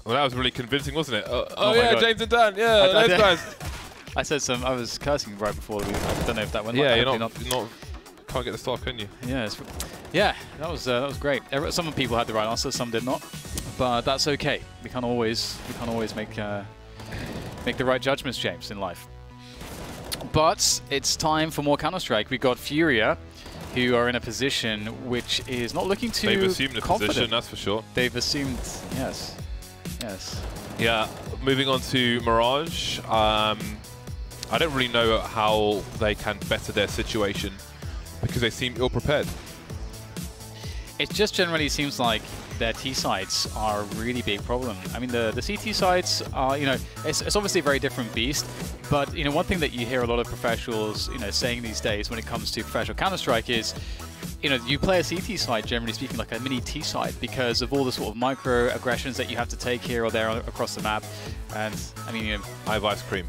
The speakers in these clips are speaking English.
Well, that was really convincing, wasn't it? Oh yeah, God. James and Dan. Yeah, those guys. I said I was cursing right before we. I don't know if that went. Yeah, you're not. Can't get the start, can you? Yeah, that was great. Some people had the right answer, some did not, but that's okay. We can't always make the right judgments, James, in life. But it's time for more Counter-Strike. We got Furia, who are in a position which is not looking too They've assumed a confident. position, that's for sure. They've assumed, yes. Yeah, moving on to Mirage. I don't really know how they can better their situation because they seem ill-prepared. It just generally seems like their T sides are a really big problem. I mean, the CT sides are, it's obviously a very different beast, but, one thing that you hear a lot of professionals, saying these days when it comes to professional Counter-Strike is, you play a CT side, generally speaking, like a mini T side because of all the sort of micro aggressions that you have to take here or there across the map. And, I mean, I have ice cream.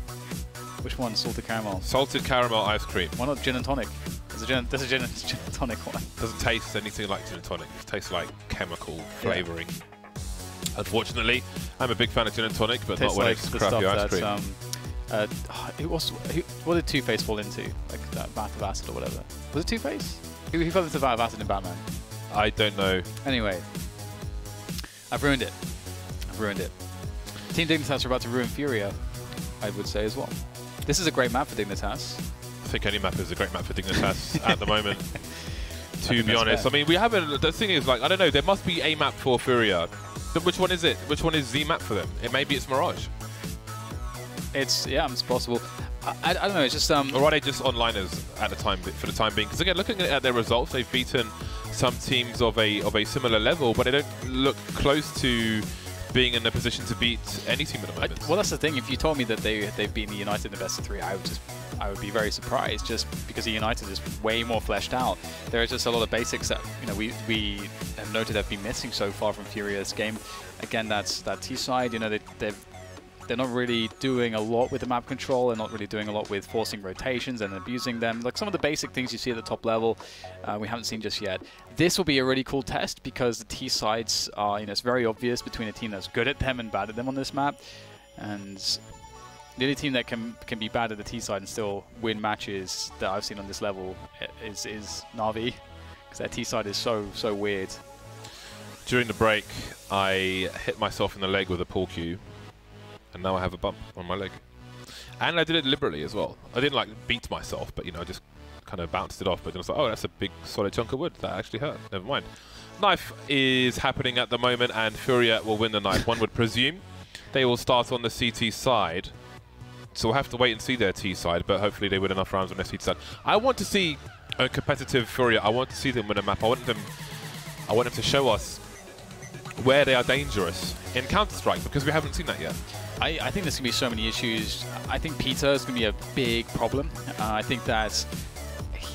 Which one? Salted caramel? Salted caramel ice cream. Why not gin and tonic? There's a gin and tonic one. Doesn't taste anything like gin and tonic. It tastes like chemical flavouring. Unfortunately, I'm a big fan of gin and tonic, but not when it's crappy ice cream. What did Two-Face fall into? Like that bath of acid or whatever. Was it Two-Face? Who fell into the bath of acid in Batman? I don't know. Anyway, I've ruined it. Team Dignitas are about to ruin Furia, I would say as well. This is a great map for Dignitas. I think any map is a great map for Dignitas at the moment, to be honest. Fair. I mean, we haven't... The thing is, like, I don't know, there must be a map for Furia. But which one is it? Which one is the map for them? Maybe it's Mirage. It's possible. I don't know, it's just... Or are they just onliners at the time, for the time being? Because again, looking at their results, they've beaten some teams of a similar level, but they don't look close to being in a position to beat any team at the moment. Well, that's the thing. If you told me that they've beaten the United in the best of 3, I would be very surprised, just because the United is way more fleshed out. There are just a lot of basics that we have noted have been missing so far from Furia's game. Again, that's that T side. They're not really doing a lot with the map control. They're not really doing a lot with forcing rotations and abusing them. Like some of the basic things you see at the top level, we haven't seen just yet. This will be a really cool test because the T sides are, it's very obvious between a team that's good at them and bad at them on this map. And the only team that can be bad at the T side and still win matches that I've seen on this level is Na'Vi, because their T side is so weird. During the break, I hit myself in the leg with a pool cue. And now I have a bump on my leg. And I did it deliberately as well. I didn't like beat myself, but I just kind of bounced it off. But then I was like, oh, that's a big solid chunk of wood. That actually hurt. Never mind. Knife is happening at the moment, and Furia will win the knife. One would presume they will start on the CT side. So we'll have to wait and see their T side, but hopefully they win enough rounds on their CT side. I want to see a competitive Furia. I want to see them win a map. I want them to show us where they are dangerous in Counter-Strike, because we haven't seen that yet. I think there's going to be so many issues. I think Peter is going to be a big problem. I think that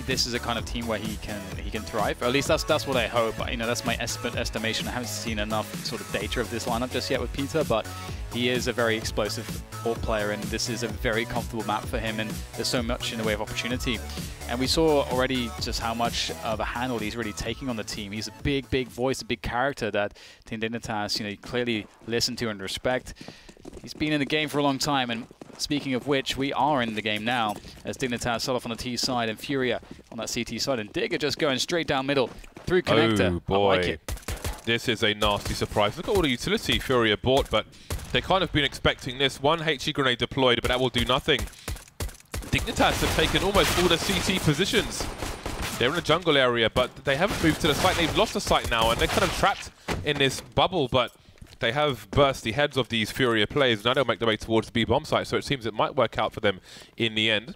this is a kind of team where he can thrive. Or at least that's what I hope. That's my estimation. I haven't seen enough sort of data of this lineup just yet with Peter, but he is a very explosive AWP player, and this is a very comfortable map for him, and there's so much in the way of opportunity. And we saw already just how much of a handle he's really taking on the team. He's a big voice, a big character that Team Dignitas, you clearly listen to and respect. He's been in the game for a long time, and speaking of which, we are in the game now as Dignitas start off on the T side and Furia on that CT side, and Digger just going straight down middle through connector. Oh boy, I like it. This is a nasty surprise. Look at all the utility Furia bought, but they kind of been expecting this. One HE grenade deployed, but that will do nothing. Dignitas have taken almost all the CT positions. They're in a jungle area, but they haven't moved to the site. They've lost the site now, and they're kind of trapped in this bubble, but they have burst the heads of these Furia players. Now they'll make their way towards the B-bomb site, so it seems it might work out for them in the end.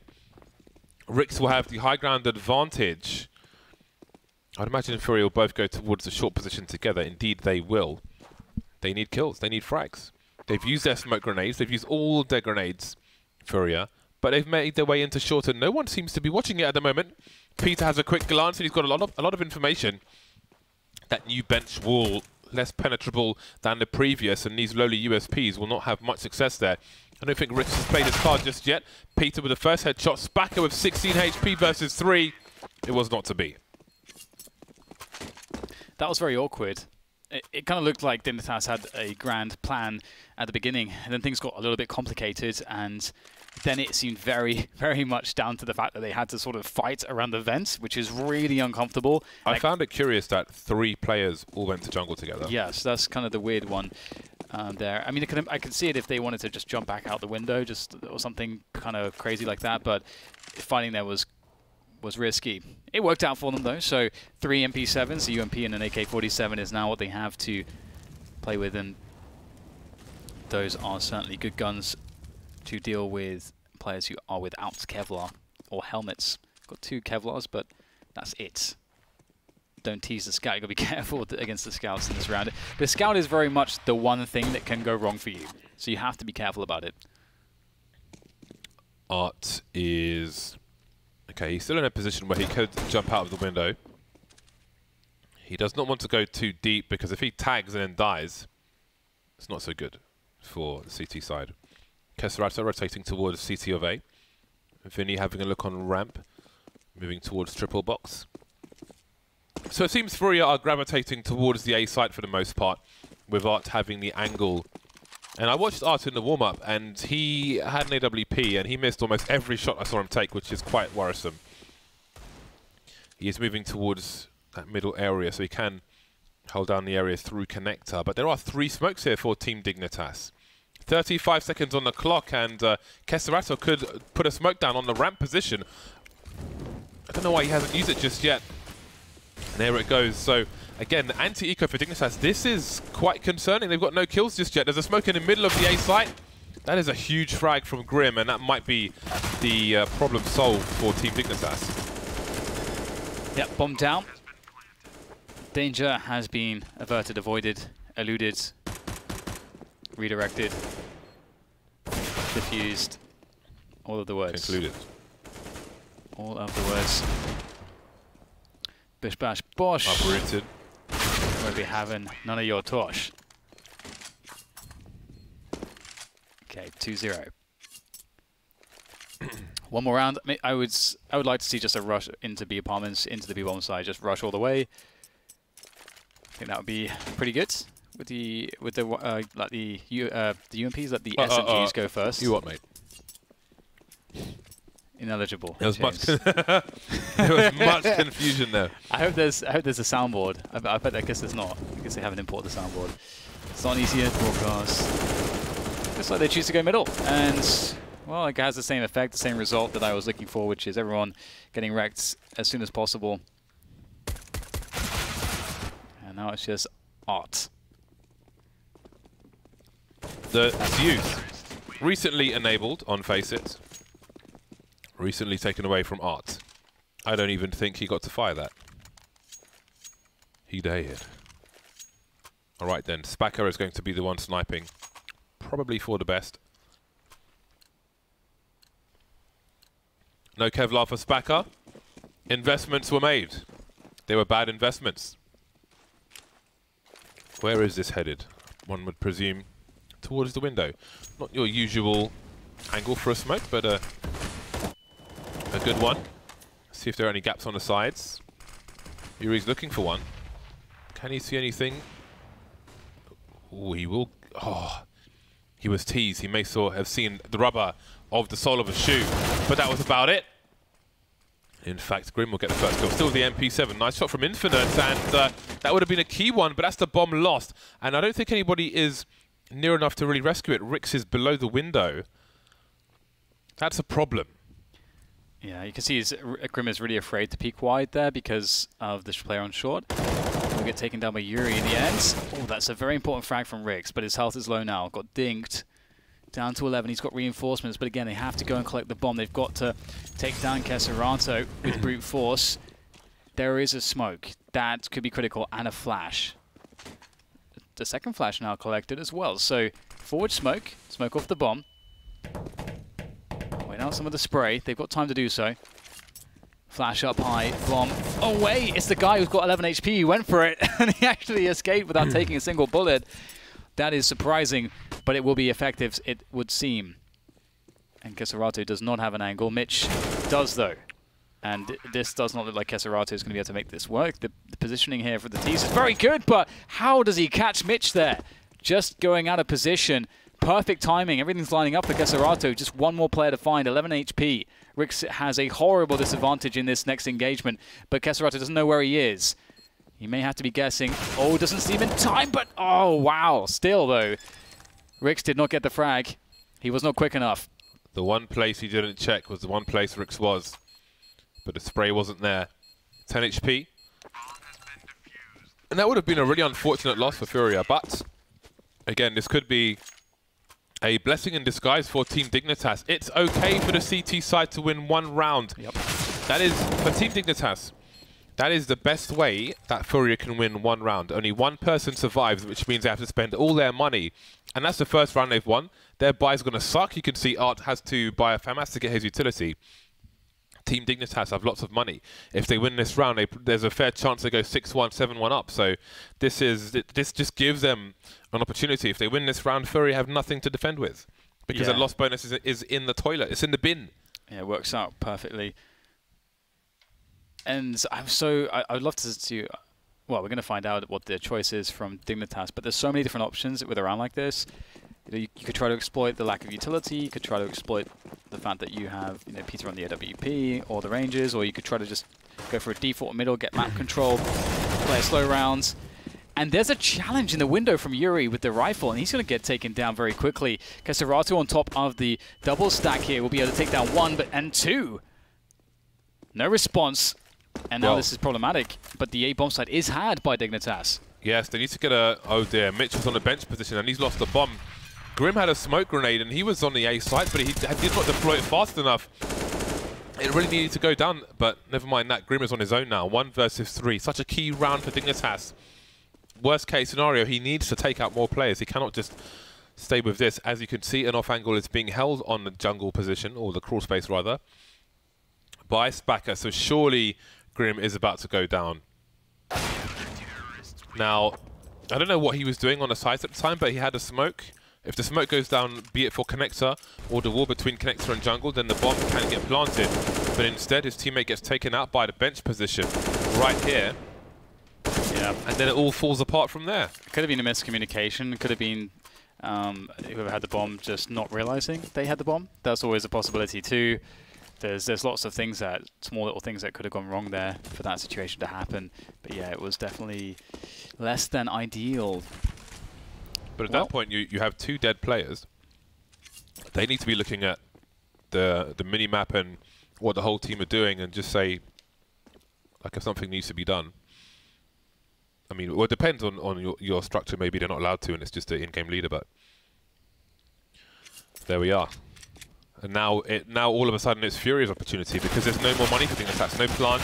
Rix will have the high ground advantage. I'd imagine Furia will both go towards the short position together. Indeed, they will. They need kills. They need frags. They've used their smoke grenades. They've used all their grenades, Furia, but they've made their way into short, and no one seems to be watching it at the moment. Peter has a quick glance, and he's got a lot of information. That new bench wall, less penetrable than the previous, and these lowly USPs will not have much success there. I don't think Rich has played his card just yet. Peter with the first headshot. Spacker with 16 HP versus 3. It was not to be. That was very awkward. it kind of looked like Dignitas had a grand plan at the beginning, and then things got a little bit complicated, and then it seemed very, very much down to the fact that they had to sort of fight around the vent, which is really uncomfortable. I found it curious that 3 players all went to jungle together. Yes, that's kind of the weird one there. I mean, I could see it if they wanted to just jump back out the window, or something kind of crazy like that, but finding there was risky. It worked out for them though, so 3 MP7s, a UMP and an AK-47 is now what they have to play with, and those are certainly good guns to deal with players who are without Kevlar or helmets. Got 2 Kevlars, but that's it. Don't tease the scout, you gotta be careful against the scouts in this round. The scout is very much the one thing that can go wrong for you, so you have to be careful about it. Art is... okay, he's still in a position where he could jump out of the window. He does not want to go too deep, because if he tags and then dies, it's not so good for the CT side. Keserato rotating towards CT of A. Vinny having a look on ramp, moving towards triple box. So it seems Furia are gravitating towards the A site for the most part, with Art having the angle. And I watched Art in the warm-up, and he had an AWP, and he missed almost every shot I saw him take, which is quite worrisome. He is moving towards that middle area, so he can hold down the area through connector. But there are 3 smokes here for Team Dignitas. 35 seconds on the clock, and Keserato could put a smoke down on the ramp position. I don't know why he hasn't used it just yet. And there it goes. So, again, the anti-eco for Dignitas, this is quite concerning. They've got no kills just yet. There's a smoke in the middle of the A site. That is a huge frag from Grim, and that might be the problem solved for Team Dignitas. Yep, bomb down. Danger has been averted, avoided, eluded, redirected, diffused. All of the words. Concluded. All of the words. Bish bash bosh. Uprooted. We'll be having none of your tosh. Okay, 2-0. One more round. I would like to see just a rush into B apartments, into the B bomb side, just rush all the way. I think that would be pretty good. With the like the UMPs, let the SMGs go first. You what, mate? Ineligible. There was much there was much confusion there. I hope there's a soundboard. I bet. I guess there's not. I guess they haven't imported the soundboard. It's not easier to broadcast. Looks like they choose to go middle, and well, it has the same effect, the same result that I was looking for, which is everyone getting wrecked as soon as possible. And now it's just Art. The Zeus, recently enabled on FACEIT, recently taken away from Art. I don't even think he got to fire that. He did. Alright then, Spacker is going to be the one sniping. Probably for the best. No Kevlar for Spacker. Investments were made. They were bad investments. Where is this headed? One would presume towards the window. Not your usual angle for a smoke, but a good one. See if there are any gaps on the sides. Yuri's looking for one. Can he see anything? Oh, he will. Oh, he was teased. He may have seen the rubber of the sole of a shoe, but that was about it. In fact, Grim will get the first kill. Still the MP7. Nice shot from Infinite, and that would have been a key one, but that's the bomb lost. And I don't think anybody is near enough to really rescue it. Rix is below the window. That's a problem. Yeah, you can see Grim is really afraid to peek wide there because of this player on short. He'll get taken down by Yuri in the end. Oh, that's a very important frag from Rix, but his health is low now. Got dinked. Down to 11. He's got reinforcements, but again, they have to go and collect the bomb. They've got to take down Keserato with brute force. There is a smoke. That could be critical, and a flash. The second flash now collected as well. So, forward smoke. Smoke off the bomb. Wait out some of the spray. They've got time to do so. Flash up high. Bomb. Oh, wait! It's the guy who's got 11 HP. He went for it, and he actually escaped without taking a single bullet. That is surprising, but it will be effective, it would seem. And Keserato does not have an angle. Mitch does, though. And this does not look like Keserato is going to be able to make this work. The positioning here for the tease is very good, but how does he catch Mitch there? Just going out of position. Perfect timing. Everything's lining up for Keserato. Just one more player to find. 11 HP. Rix has a horrible disadvantage in this next engagement, but Keserato doesn't know where he is. He may have to be guessing. Oh, doesn't see him in time, but oh, wow. Still, though, Rix did not get the frag. He was not quick enough. The one place he didn't check was the one place Rix was, but the spray wasn't there. 10 HP. And that would have been a really unfortunate loss for Furia, but again, this could be a blessing in disguise for Team Dignitas. It's okay for the CT side to win one round. Yep. That is, for Team Dignitas, that is the best way that Furia can win one round. Only one person survives, which means they have to spend all their money. And that's the first round they've won. Their buy's going to suck. You can see Art has to buy a FAMAS to get his utility. Team Dignitas have lots of money. If they win this round, there's a fair chance they go 6-1, 7-1 up. So this just gives them an opportunity. If they win this round, Furia have nothing to defend with, because that loss bonus is in the toilet. It's in the bin. Yeah, it works out perfectly. And I would love to well, we're going to find out what the choice is from Dignitas, but there's so many different options with a round like this. You could try to exploit the lack of utility. You could try to exploit the fact that you have Peter on the AWP or the Rangers, or you could try to just go for a default middle, get map control, play slow rounds. And there's a challenge in the window from Yuri with the rifle, and he's going to get taken down very quickly. Keserato on top of the double stack here will be able to take down one and two. No response, and now this is problematic. But the A bomb site is had by Dignitas. Yes, they need to get a... Oh dear, Mitch was on the bench position, and he's lost the bomb. Grim had a smoke grenade, and he was on the A site, but he did not deploy it fast enough. It really needed to go down, but never mind that. Grim is on his own now. 1 versus 3. Such a key round for Dignitas. Worst case scenario, he needs to take out more players. He cannot just stay with this. As you can see, an off angle is being held on the jungle position, or the crawl space rather, by Spacker. So surely Grim is about to go down. Now, I don't know what he was doing on the site at the time, but he had a smoke. If the smoke goes down, be it for Connector or the wall between Connector and jungle, then the bomb can get planted. But instead, his teammate gets taken out by the bench position right here. Yeah. And then it all falls apart from there. It could have been a miscommunication. It could have been whoever had the bomb just not realizing they had the bomb. That's always a possibility too. There's lots of things small little things that could have gone wrong there for that situation to happen. But yeah, it was definitely less than ideal. But at that point, you have 2 dead players. They need to be looking at the mini-map and what the whole team are doing and just say, like, if something needs to be done. I mean, well, it depends on your structure. Maybe they're not allowed to, and it's just the in-game leader, but there we are. And now all of a sudden it's Furia's opportunity, because there's no more money for Dignitas, no plan.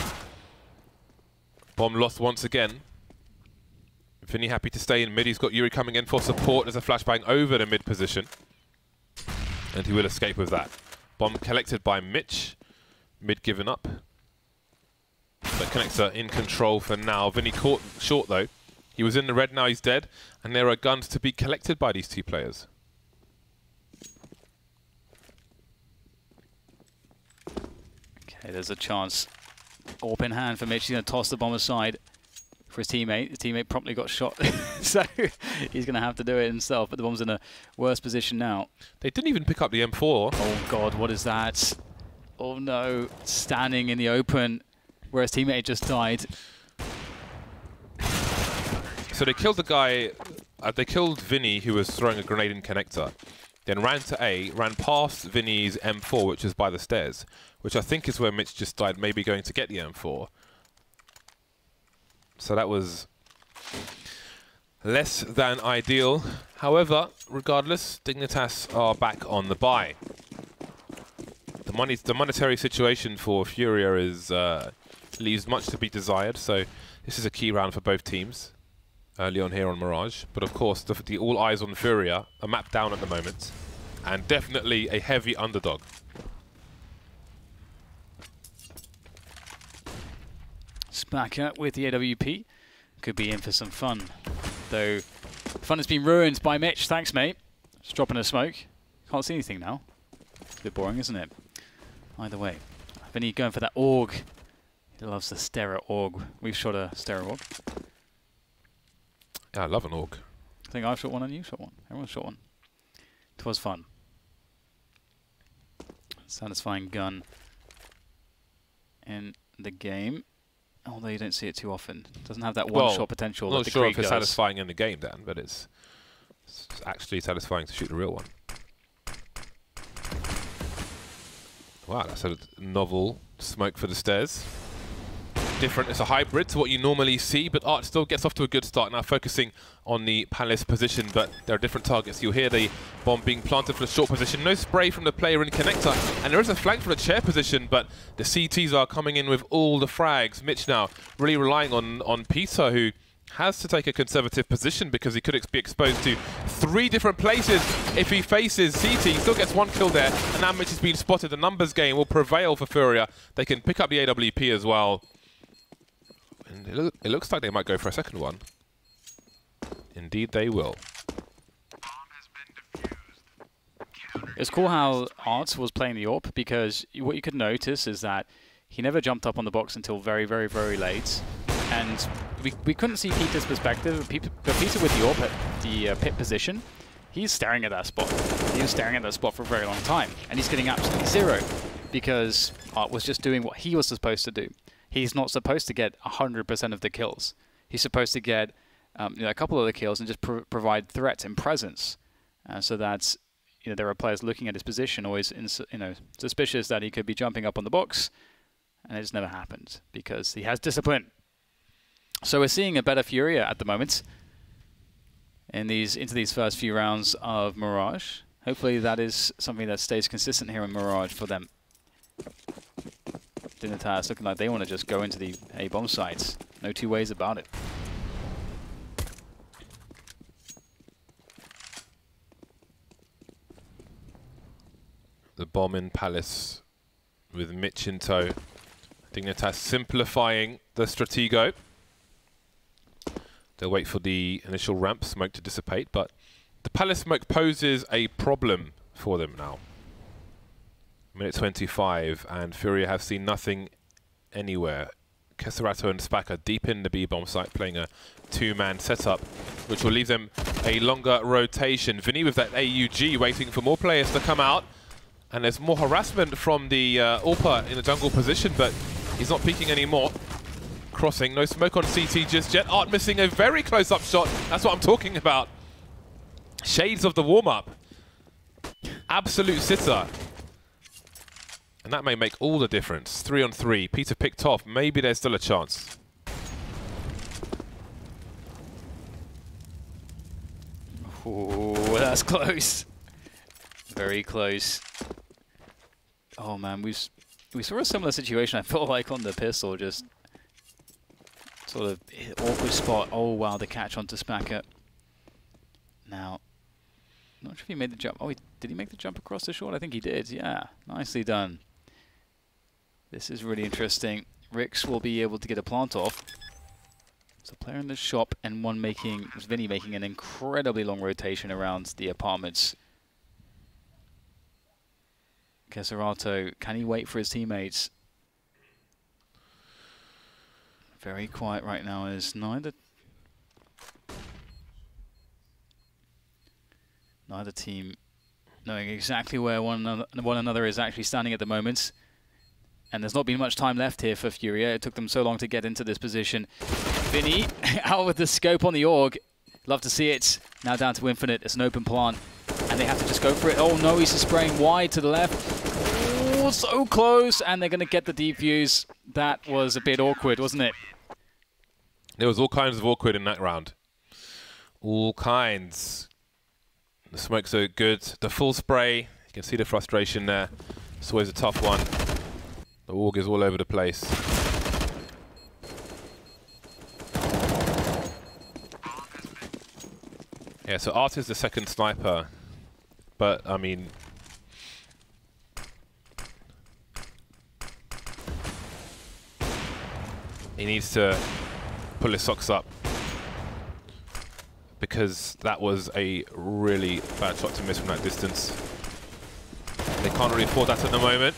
Bomb lost once again. Vinny happy to stay in mid. He's got Yuri coming in for support. There's a flashbang over the mid position, and he will escape with that. Bomb collected by Mitch. Mid given up. But Connector in control for now. Vinny caught short though. He was in the red, now he's dead. And there are guns to be collected by these 2 players. Okay, there's a chance. Orb in hand for Mitch. He's going to toss the bomb aside for his teammate. His teammate promptly got shot. So he's going to have to do it himself. But the bomb's in a worse position now. They didn't even pick up the M4. Oh god, what is that? Oh no, standing in the open where his teammate just died. So they killed the guy, they killed Vinny, who was throwing a grenade in Connector. Then ran to A, ran past Vinny's M4, which is by the stairs, which I think is where Mitch just died, maybe going to get the M4. So that was less than ideal. However, regardless, Dignitas are back on the buy. The monetary situation for Furia leaves much to be desired, so this is a key round for both teams early on here on Mirage. But of course, the all eyes on Furia are mapped down at the moment, and definitely a heavy underdog. Spacker with the AWP could be in for some fun, though fun has been ruined by Mitch. Thanks, mate. Just dropping a smoke. Can't see anything now. It's a bit boring, isn't it? Either way, Vinny going for that AUG. He loves the stare at AUG. We've shot a stare at AUG. Yeah, I love an AUG. I think I've shot one and you shot one. Everyone shot one. It was fun. Satisfying gun in the game. Although you don't see it too often. Doesn't have that one-shot potential. I'm not that sure the if it's Krieg does. satisfying in the game, Dan, but it's actually satisfying to shoot the real one. Wow, that's a novel smoke for the stairs. Different, it's a hybrid to what you normally see, but Art still gets off to a good start now, focusing on the Palace position, but there are different targets. You'll hear the bomb being planted for the short position. No spray from the player in connector, and there is a flank for the chair position, but the CTs are coming in with all the frags. Mitch now really relying on Peter, who has to take a conservative position because he could be exposed to 3 different places if he faces CT. He still gets 1 kill there, and now Mitch has been spotted. The numbers game will prevail for Furia. They can pick up the AWP as well. And it looks like they might go for a second one. Indeed they will. It's cool how Art was playing the AWP, because what you could notice is that he never jumped up on the box until very, very, very late. And we couldn't see Peter's perspective, but Peter with the AWP at the pit position, he's staring at that spot. He was staring at that spot for a very long time, and he's getting absolutely 0 because Art was just doing what he was supposed to do. He's not supposed to get 100% of the kills. He's supposed to get a couple of the kills and just provide threat and presence, so that there are players looking at his position always suspicious that he could be jumping up on the box, and it just never happened because he has discipline. So we're seeing a better Furia at the moment into these first few rounds of Mirage. Hopefully that is something that stays consistent here in Mirage for them. Dignitas looking like they want to just go into the A-bomb sites. No two ways about it. The bomb in Palace with Mitch in tow. Dignitas simplifying the Stratego. They'll wait for the initial ramp smoke to dissipate, but the Palace smoke poses a problem for them now. Minute 25, and Furia have seen nothing anywhere. Keserato and Spack are deep in the B-bomb site, playing a 2-man setup, which will leave them a longer rotation. Vinny with that AUG waiting for more players to come out, and there's more harassment from the AWP in the jungle position, but he's not peeking anymore. Crossing, no smoke on CT just yet. Art missing a very close-up shot. That's what I'm talking about. Shades of the warm-up. Absolute sitter. And that may make all the difference. 3 on 3. Peter picked off. Maybe there's still a chance. Oh, that's close. Very close. Oh man, we saw a similar situation, I felt like, on the pistol. Just sort of awkward spot. Oh wow, the catch onto Spacker. Now, not sure if he made the jump. Oh, did he make the jump across the short? I think he did. Yeah, nicely done. This is really interesting. Rix will be able to get a plant off. So player in the shop and Vinny making an incredibly long rotation around the apartments. Keserato, can he wait for his teammates? Very quiet right now as neither team knowing exactly where one another is actually standing at the moment. And there's not been much time left here for Furia. It took them so long to get into this position. Vinny out with the scope on the AUG. Love to see it. Now down to Infinite. It's an open plant. And they have to just go for it. Oh no, he's just spraying wide to the left. Oh, so close. And they're going to get the defuse. That was a bit awkward, wasn't it? There was all kinds of awkward in that round. All kinds. The smokes are good. The full spray. You can see the frustration there. It's always a tough one. The AUG is all over the place. Yeah, so Art is the second sniper. But, I mean... he needs to pull his socks up. Because that was a really bad shot to miss from that distance. They can't really afford that at the moment.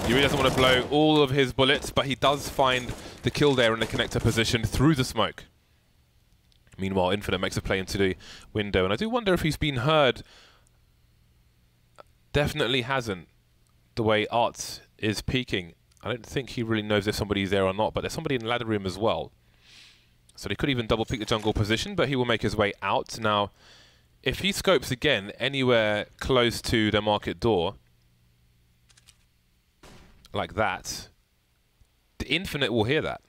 He really doesn't want to blow all of his bullets, but he does find the kill there in the connector position through the smoke. Meanwhile, Infinite makes a play into the window, and I do wonder if he's been heard. Definitely hasn't, the way Art is peeking. I don't think he really knows if somebody's there or not, but there's somebody in the ladder room as well. So they could even double peek the jungle position, but he will make his way out. Now, if he scopes again anywhere close to the market door, like that, the Infinite will hear that.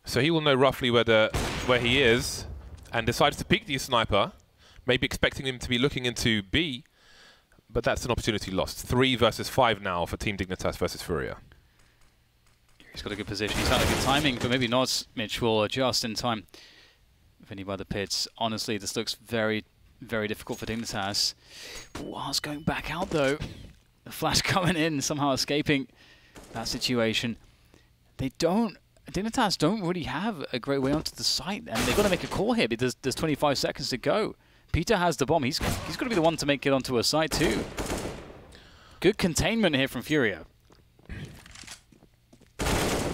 So he will know roughly where he is, and decides to peek the sniper, maybe expecting him to be looking into B, but that's an opportunity lost. 3 versus 5 now for Team Dignitas versus Furia. He's got a good position. He's had a good timing, but maybe not. Mitch will adjust in time. Vinny by the pits. Honestly, this looks very, very difficult for Dignitas. Art's going back out, though. The flash coming in, somehow escaping that situation. Dignitas don't really have a great way onto the site, and they've got to make a call here because there's 25 seconds to go. Peter has the bomb. He's got to be the one to make it onto a site too. Good containment here from Furia.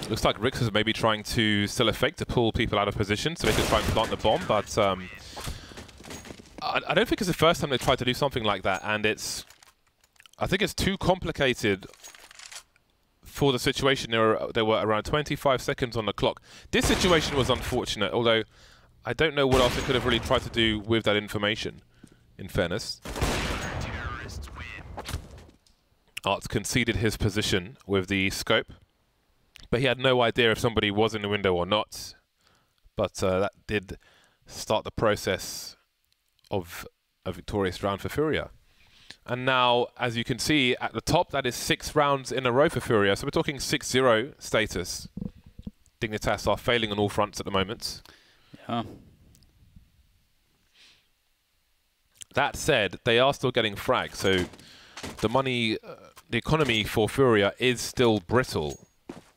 Looks like Rix is maybe trying to still a fake to pull people out of position so they can try and plant the bomb, but I don't think it's the first time they tried to do something like that, and I think it's too complicated for the situation. There were around 25 seconds on the clock. This situation was unfortunate, although I don't know what else they could have really tried to do with that information, in fairness. Arts conceded his position with the scope, but he had no idea if somebody was in the window or not. But that did start the process of a victorious round for Furia. And now, as you can see, at the top, that is 6 rounds in a row for Furia. So we're talking 6-0 status. Dignitas are failing on all fronts at the moment. Yeah. That said, they are still getting fragged. So the money, the economy for Furia is still brittle.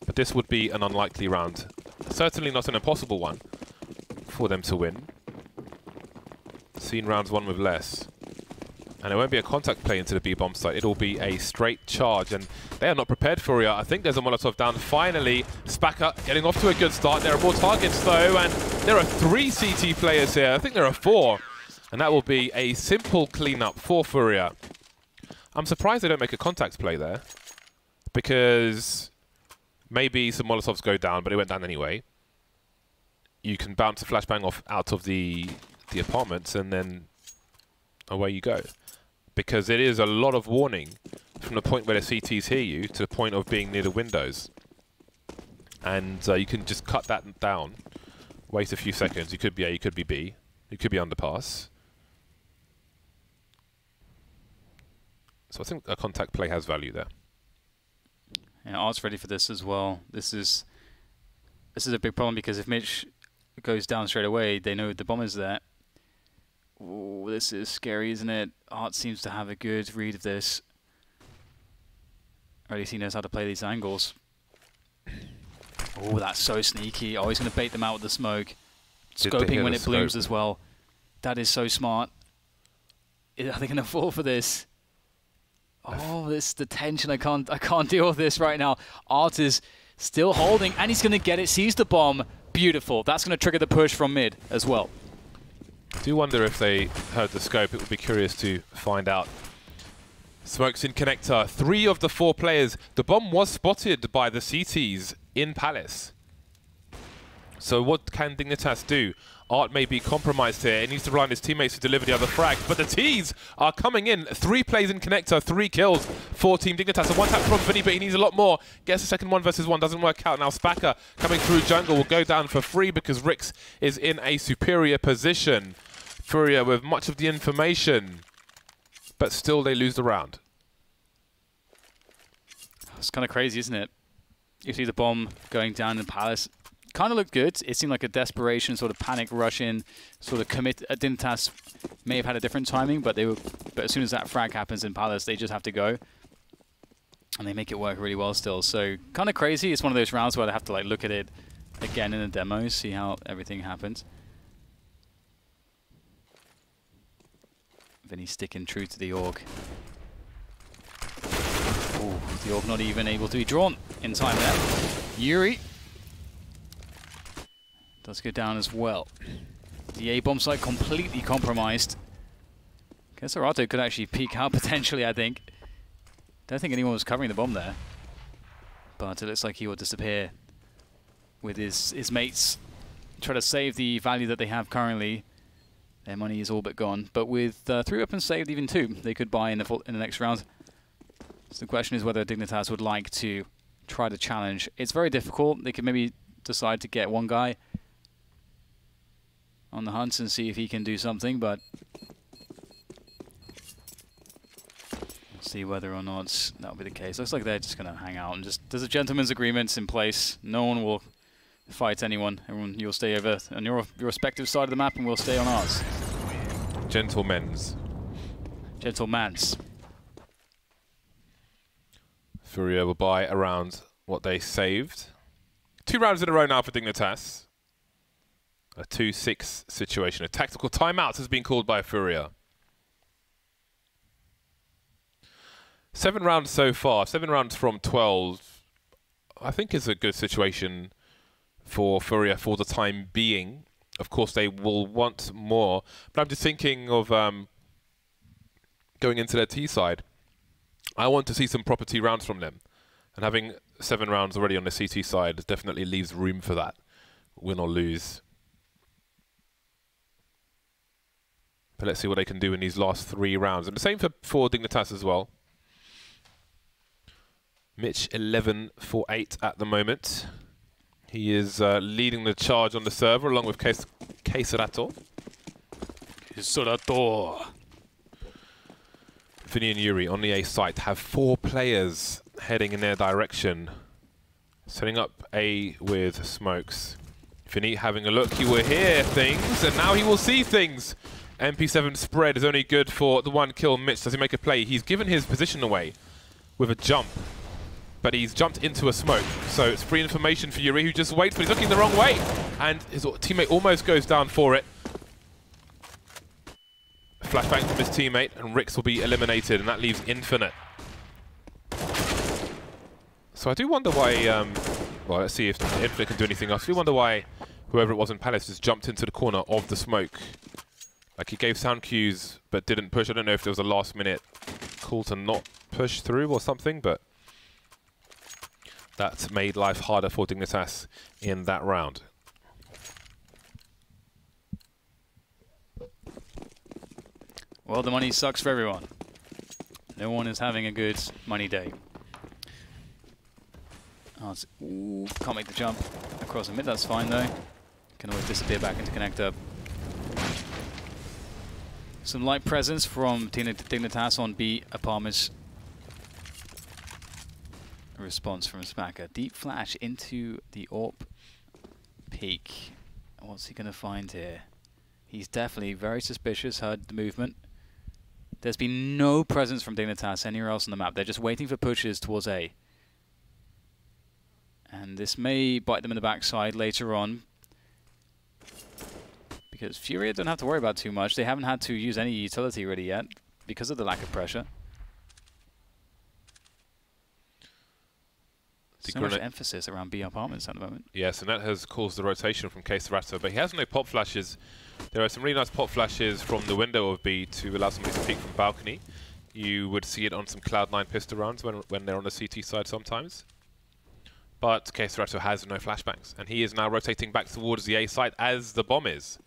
But this would be an unlikely round. Certainly not an impossible one for them to win. Seen rounds won with less. And it won't be a contact play into the B-bomb site. It'll be a straight charge. And they are not prepared, Furia. I think there's a Molotov down. Finally, Spacker getting off to a good start. There are more targets, though. And there are 3 CT players here. I think there are 4. And that will be a simple cleanup for Furia. I'm surprised they don't make a contact play there. Because maybe some Molotovs go down, but it went down anyway. You can bounce a flashbang off out of the apartments, and then away you go. Because it is a lot of warning from the point where the CTs hear you to the point of being near the windows. And you can just cut that down, wait a few seconds. You could be A, you could be B, you could be underpass. So I think a contact play has value there. Yeah, Art's ready for this as well. This is a big problem because if Mitch goes down straight away, they know the bomb is there. Ooh, this is scary, isn't it? Art seems to have a good read of this. Or at least he knows how to play these angles. Oh, that's so sneaky. Oh, he's going to bait them out with the smoke. Scoping when it blooms as well. That is so smart. Are they going to fall for this? Oh, the tension. I can't deal with this right now. Art is still holding, and he's going to get it. Sees the bomb. Beautiful. That's going to trigger the push from mid as well. I do wonder if they heard the scope. It would be curious to find out. Smokes in connector. 3 of the 4 players. The bomb was spotted by the CTs in Palace. So what can Dignitas do? Art may be compromised here. He needs to rely on his teammates to deliver the other frags. But the T's are coming in. 3 plays in connector, 3 kills for Team Dignitas. A 1 tap from Vinny, but he needs a lot more. Gets a second 1 versus 1. Doesn't work out. Now Spacker coming through jungle will go down for free because Rix is in a superior position. Furia with much of the information. But still they lose the round. It's kind of crazy, isn't it? You see the bomb going down in Palace. Kind of looked good. It seemed like a desperation, sort of panic rush in, sort of commit. Dignitas may have had a different timing, but as soon as that frag happens in Palace, they just have to go, and they make it work really well still. So kind of crazy. It's one of those rounds where I have to like look at it again in the demo, see how everything happens. Vinny sticking true to the org. Ooh, the orb not even able to be drawn in time there. Yuri does go down as well. The A-bomb site completely compromised. Guess Arato could actually peek out potentially, I think. Don't think anyone was covering the bomb there. But it looks like he will disappear with his mates. Try to save the value that they have currently. Their money is all but gone. But with 3 weapons saved, even 2, they could buy in the next round. So the question is whether Dignitas would like to try to challenge. It's very difficult. They could maybe decide to get one guy on the hunt and see if he can do something, but we'll see whether or not that'll be the case. Looks like they're just going to hang out and just, there's a gentleman's agreement in place. No one will fight anyone. Everyone, you'll stay over on your respective side of the map and we'll stay on ours. Gentlemen's. Gentleman's. Furia will buy around what they saved. 2 rounds in a row now for Dignitas. A 2-6 situation. A tactical timeout has been called by Furia. 7 rounds so far. 7 rounds from 12. I think is a good situation for Furia for the time being. Of course, they will want more. But I'm just thinking of going into their T side. I want to see some proper T rounds from them. And having 7 rounds already on the CT side definitely leaves room for that. Win or lose. But let's see what they can do in these last 3 rounds. And the same for Dignitas as well. Mitch 11 for 8 at the moment. He is leading the charge on the server along with Queserato. Vinny and Yuri on the A site have 4 players heading in their direction. Setting up A with smokes. Vinny having a look, he will hear things and now he will see things. MP7 spread is only good for the 1 kill. Mitch, does he make a play? He's given his position away with a jump. But he's jumped into a smoke. So it's free information for Yuri, who just waits, but he's looking the wrong way. And his teammate almost goes down for it. Flashbang from his teammate, and Rix will be eliminated, and that leaves Infinite. So I do wonder why, well, let's see if Infinite can do anything else. I do wonder why whoever it was in Palace just jumped into the corner of the smoke. Like, he gave sound cues, but didn't push. I don't know if there was a last-minute call to not push through or something, but that made life harder for Dignitas in that round. Well, the money sucks for everyone. No one is having a good money day. Oh, ooh, can't make the jump across the mid, that's fine though. Can always disappear back into connector. Some light presence from Dignitas on B apartments. A response from Spacker. Deep flash into the AWP peak. What's he going to find here? He's definitely very suspicious, heard the movement. There's been no presence from Dignitas anywhere else on the map. They're just waiting for pushes towards A. And this may bite them in the backside later on. Because Furia don't have to worry about too much. They haven't had to use any utility really yet because of the lack of pressure. So much emphasis around B apartments at the moment. Yes, and that has caused the rotation from Queserato, but he has no pop flashes. There are some really nice pop flashes from the window of B to allow somebody to peek from balcony. You would see it on some Cloud9 pistol rounds when they're on the CT side sometimes. But Queserato has no flashbangs, and he is now rotating back towards the A side as the bomb is.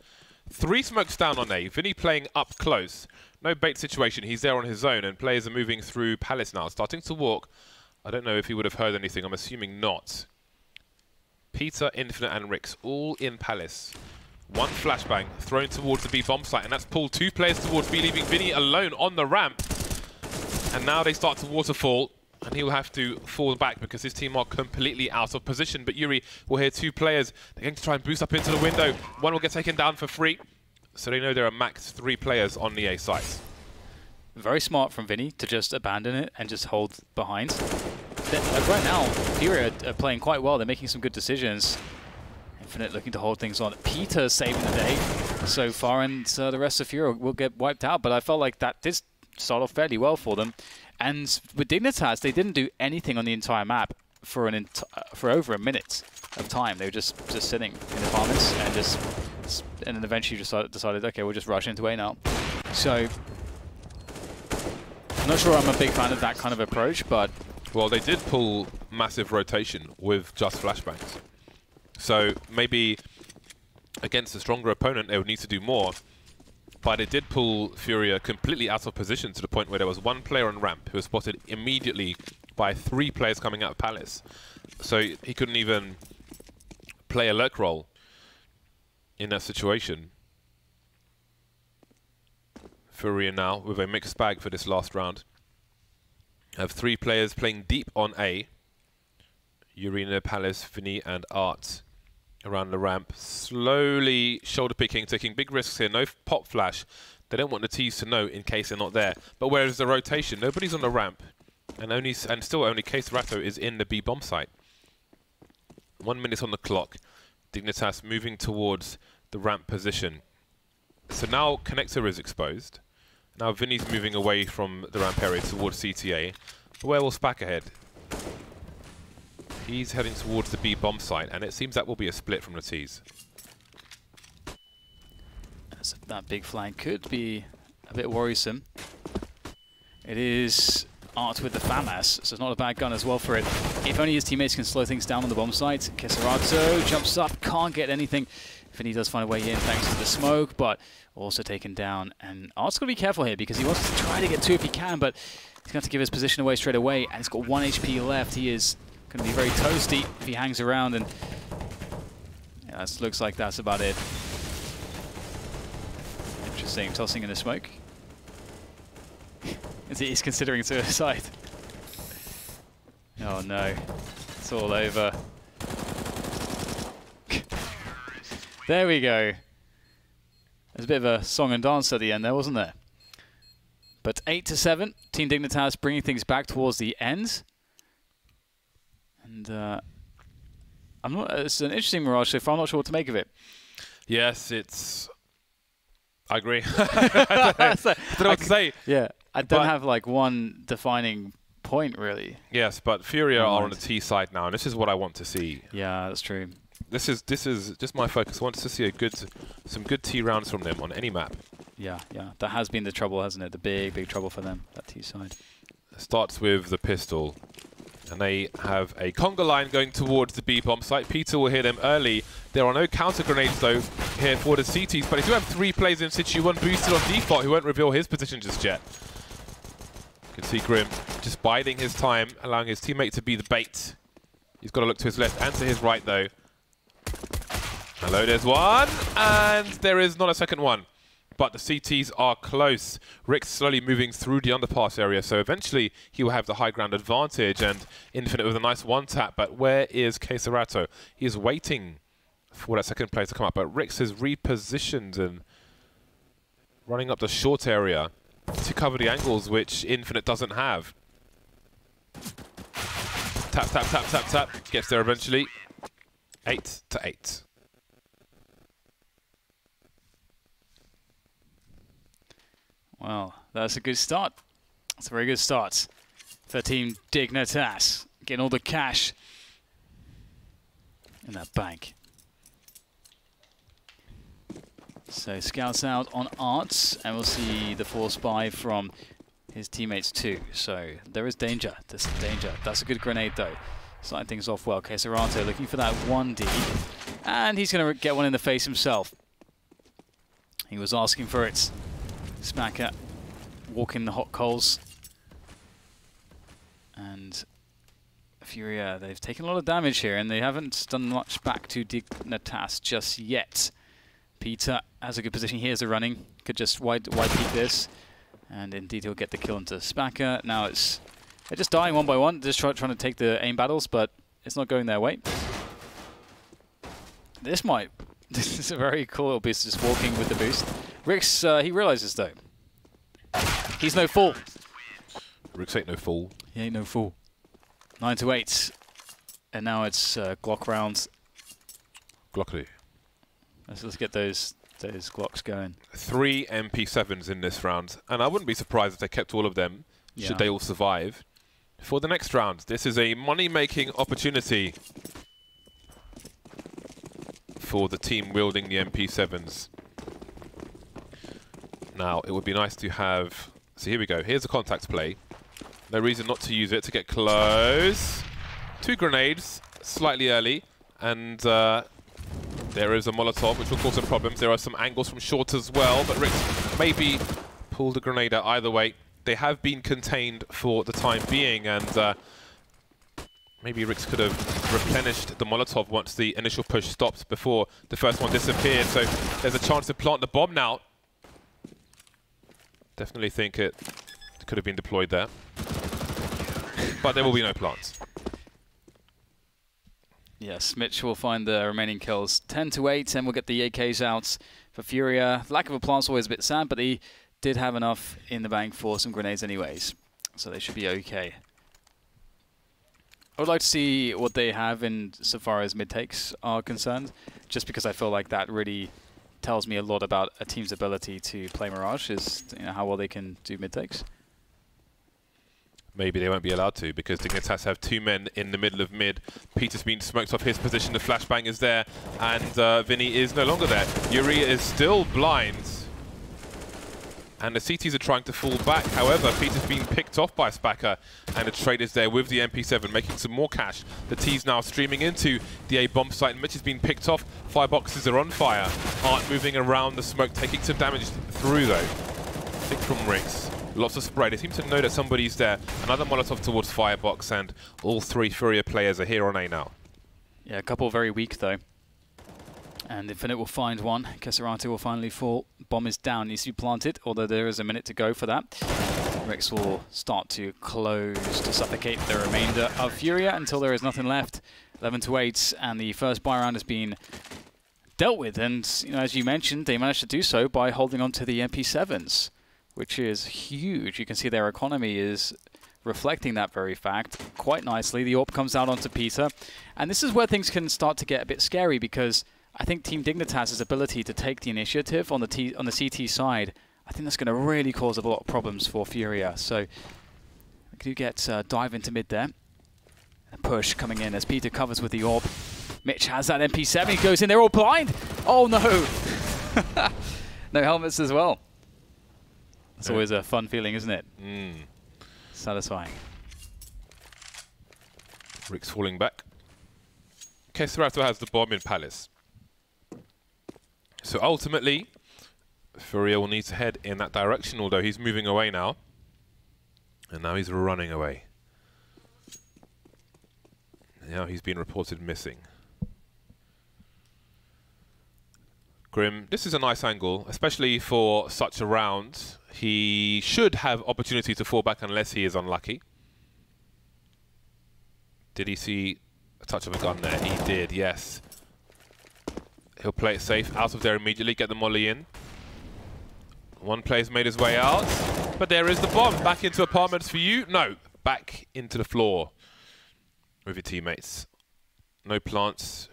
3 smokes down on A. Vinny playing up close. No bait situation. He's there on his own, and players are moving through Palace now, starting to walk. I don't know if he would have heard anything. I'm assuming not. Peter, Infinite, and Rix all in Palace. 1 flashbang thrown towards the B bomb site, and that's pulled 2 players towards B, leaving Vinny alone on the ramp. And now they start to waterfall, and he will have to fall back because his team are completely out of position. But Yuri will hear 2 players. They're going to try and boost up into the window. 1 will get taken down for free. So they know there are max 3 players on the A site. Very smart from Vinny to just abandon it and just hold behind. Right now, Furia are playing quite well. They're making some good decisions. Infinite looking to hold things on. Peter saving the day so far, and the rest of Furia will get wiped out. But I felt like that did start off fairly well for them. And with Dignitas, they didn't do anything on the entire map for for over a minute of time. They were just sitting in apartments and then eventually just decided, okay, we'll just rush into A now. So I'm not sure I'm a big fan of that kind of approach, but well, they did pull massive rotation with just flashbangs. So maybe against a stronger opponent, they would need to do more. But it did pull Furia completely out of position to the point where there was one player on ramp who was spotted immediately by 3 players coming out of Palace. So he couldn't even play a lurk role in that situation. Furia now with a mixed bag for this last round. Have 3 players playing deep on A. Urena, Palace, Vinny and Art around the ramp. Slowly shoulder picking, taking big risks here. No pop flash. They don't want the T's to know in case they're not there. But whereas the rotation, nobody's on the ramp. And still only FACEIT is in the B bomb site. 1 minute on the clock. Dignitas moving towards the ramp position. So now Connector is exposed. Now Vinny's moving away from the ramp area towards CTA. Where will Spack ahead? He's heading towards the B bomb site, and it seems that will be a split from the T's. So that big flank could be a bit worrisome. It is Art with the FAMAS, so it's not a bad gun as well for it. If only his teammates can slow things down on the bomb site. FACEIT jumps up, can't get anything. Vinny does find a way in thanks to the smoke, but also taken down. And Art's got to be careful here because he wants to try to get 2 if he can, but he's going to have to give his position away straight away. And he's got 1 HP left. He is going to be very toasty if he hangs around. And yeah, it looks like that's about it. Interesting, tossing in the smoke. He's considering suicide. Oh no, it's all over. There we go. There's a bit of a song and dance at the end there, wasn't there? But 8-7, Team Dignitas bringing things back towards the end. And it's an interesting Mirage so far. I'm not sure what to make of it. Yes, I agree. I don't know what to say. Yeah, I don't have like one defining point really. Yes, but Furia are on the T side now, and this is what I want to see. Yeah, that's true. This is just my focus. I want to see some good T rounds from them on any map. Yeah, yeah. That has been the trouble, hasn't it? The big trouble for them, that T side. Starts with the pistol. And they have a conga line going towards the B bomb site. Peter will hear them early. There are no counter grenades though here for the CTs, but they do have 3 players in situ, 1 boosted on default who won't reveal his position just yet. You can see Grim just biding his time, allowing his teammate to be the bait. He's got to look to his left and to his right though. Hello, there's one, and there is not a second one. But the CTs are close. Rick's slowly moving through the underpass area, so eventually he will have the high ground advantage, and Infinite with a nice 1-tap. But where is FACEIT? He is waiting for that second player to come up, but Rick's is repositioned and running up the short area to cover the angles, which Infinite doesn't have. Tap, tap, tap, tap, tap. Gets there eventually. 8-8. Well, that's a good start. That's a very good start for Team Dignitas. Getting all the cash in that bank. So scouts out on Arts, and we'll see the force buy from his teammates too. So there is danger. There's danger. That's a good grenade though. Starting things off well. FACEIT looking for that 1D. And he's going to get one in the face himself. He was asking for it. Smacker walking the hot coals. And Furia, they've taken a lot of damage here, and they haven't done much back to Dignitas just yet. Peter has a good position. Here's a running. Could just wide peek this. And indeed, he'll get the kill into Spacker. Now they're just dying one by one, just trying to take the aim battles, but it's not going their way. This is a very cool little beast, just walking with the boost. Rix, he realizes though, he's no fool. Rix ain't no fool. He ain't no fool. 9-8, and now it's Glock rounds. Glockery. Let's get those Glocks going. 3 MP7s in this round, and I wouldn't be surprised if they kept all of them. should they all survive for the next round. This is a money-making opportunity for the team wielding the MP7s. Now, it would be nice to have... So here we go. Here's a contact play. No reason not to use it to get close. 2 grenades, slightly early. And there is a Molotov, which will cause some problems. There are some angles from short as well. But Rick maybe pulled a grenade out either way. They have been contained for the time being. And maybe Rix could have replenished the Molotov once the initial push stopped before the first one disappeared. So there's a chance to plant the bomb now. Definitely think it could have been deployed there. But there will be no plants. Yes, Mitch will find the remaining kills. 10-8, and we'll get the AKs out for Furia. Lack of a plant's always a bit sad, but they did have enough in the bank for some grenades anyways. So they should be okay. I would like to see what they have in so far as mid-takes are concerned, just because I feel like that really tells me a lot about a team's ability to play Mirage, is how well they can do mid-takes. Maybe they won't be allowed to, because Dignitas have 2 men in the middle of mid. Peter's been smoked off his position, the flashbang is there, and Vinny is no longer there. Yuri is still blind, and the CTs are trying to fall back. However, Peter's been picked off by Spacker, and the trade is there with the MP7, making some more cash. The T's now streaming into the A bomb site, and Mitch has been picked off. Fireboxes are on fire. Art moving around the smoke, taking some damage through though. Pick from Rix. Lots of spray. They seem to know that somebody's there. Another Molotov towards Firebox, and all 3 Furia players are here on A now. Yeah, a couple very weak though. And Infinite will find one. Kesserati will finally fall. Bomb is down, needs to be planted, although there is a minute to go for that. Rex will start to close to suffocate the remainder of Furia until there is nothing left. 11-8, and the first buy round has been dealt with. And as you mentioned, they managed to do so by holding on to the MP7s, which is huge. You can see their economy is reflecting that very fact quite nicely. The AWP comes out onto Peter, and this is where things can start to get a bit scary, because I think Team Dignitas' ability to take the initiative on the CT side, I think that's going to really cause a lot of problems for Furia. So we do get dive into mid there. A push coming in as Peter covers with the AWP. Mitch has that MP7, he goes in, they're all blind! Oh no! No helmets as well. It's always a fun feeling, isn't it? Satisfying. Rick's falling back. Keserato has the bomb in Palace. So ultimately, Furia will need to head in that direction, although he's moving away now. And now he's running away. Now he's been reported missing. Grim, this is a nice angle, especially for such a round. He should have opportunity to fall back unless he is unlucky. Did he see a touch of a gun there? He did, yes. He'll play it safe, out of there immediately, get the molly in. One player's made his way out, but there is the bomb. Back into apartments for you? No, back into the floor with your teammates. No plants.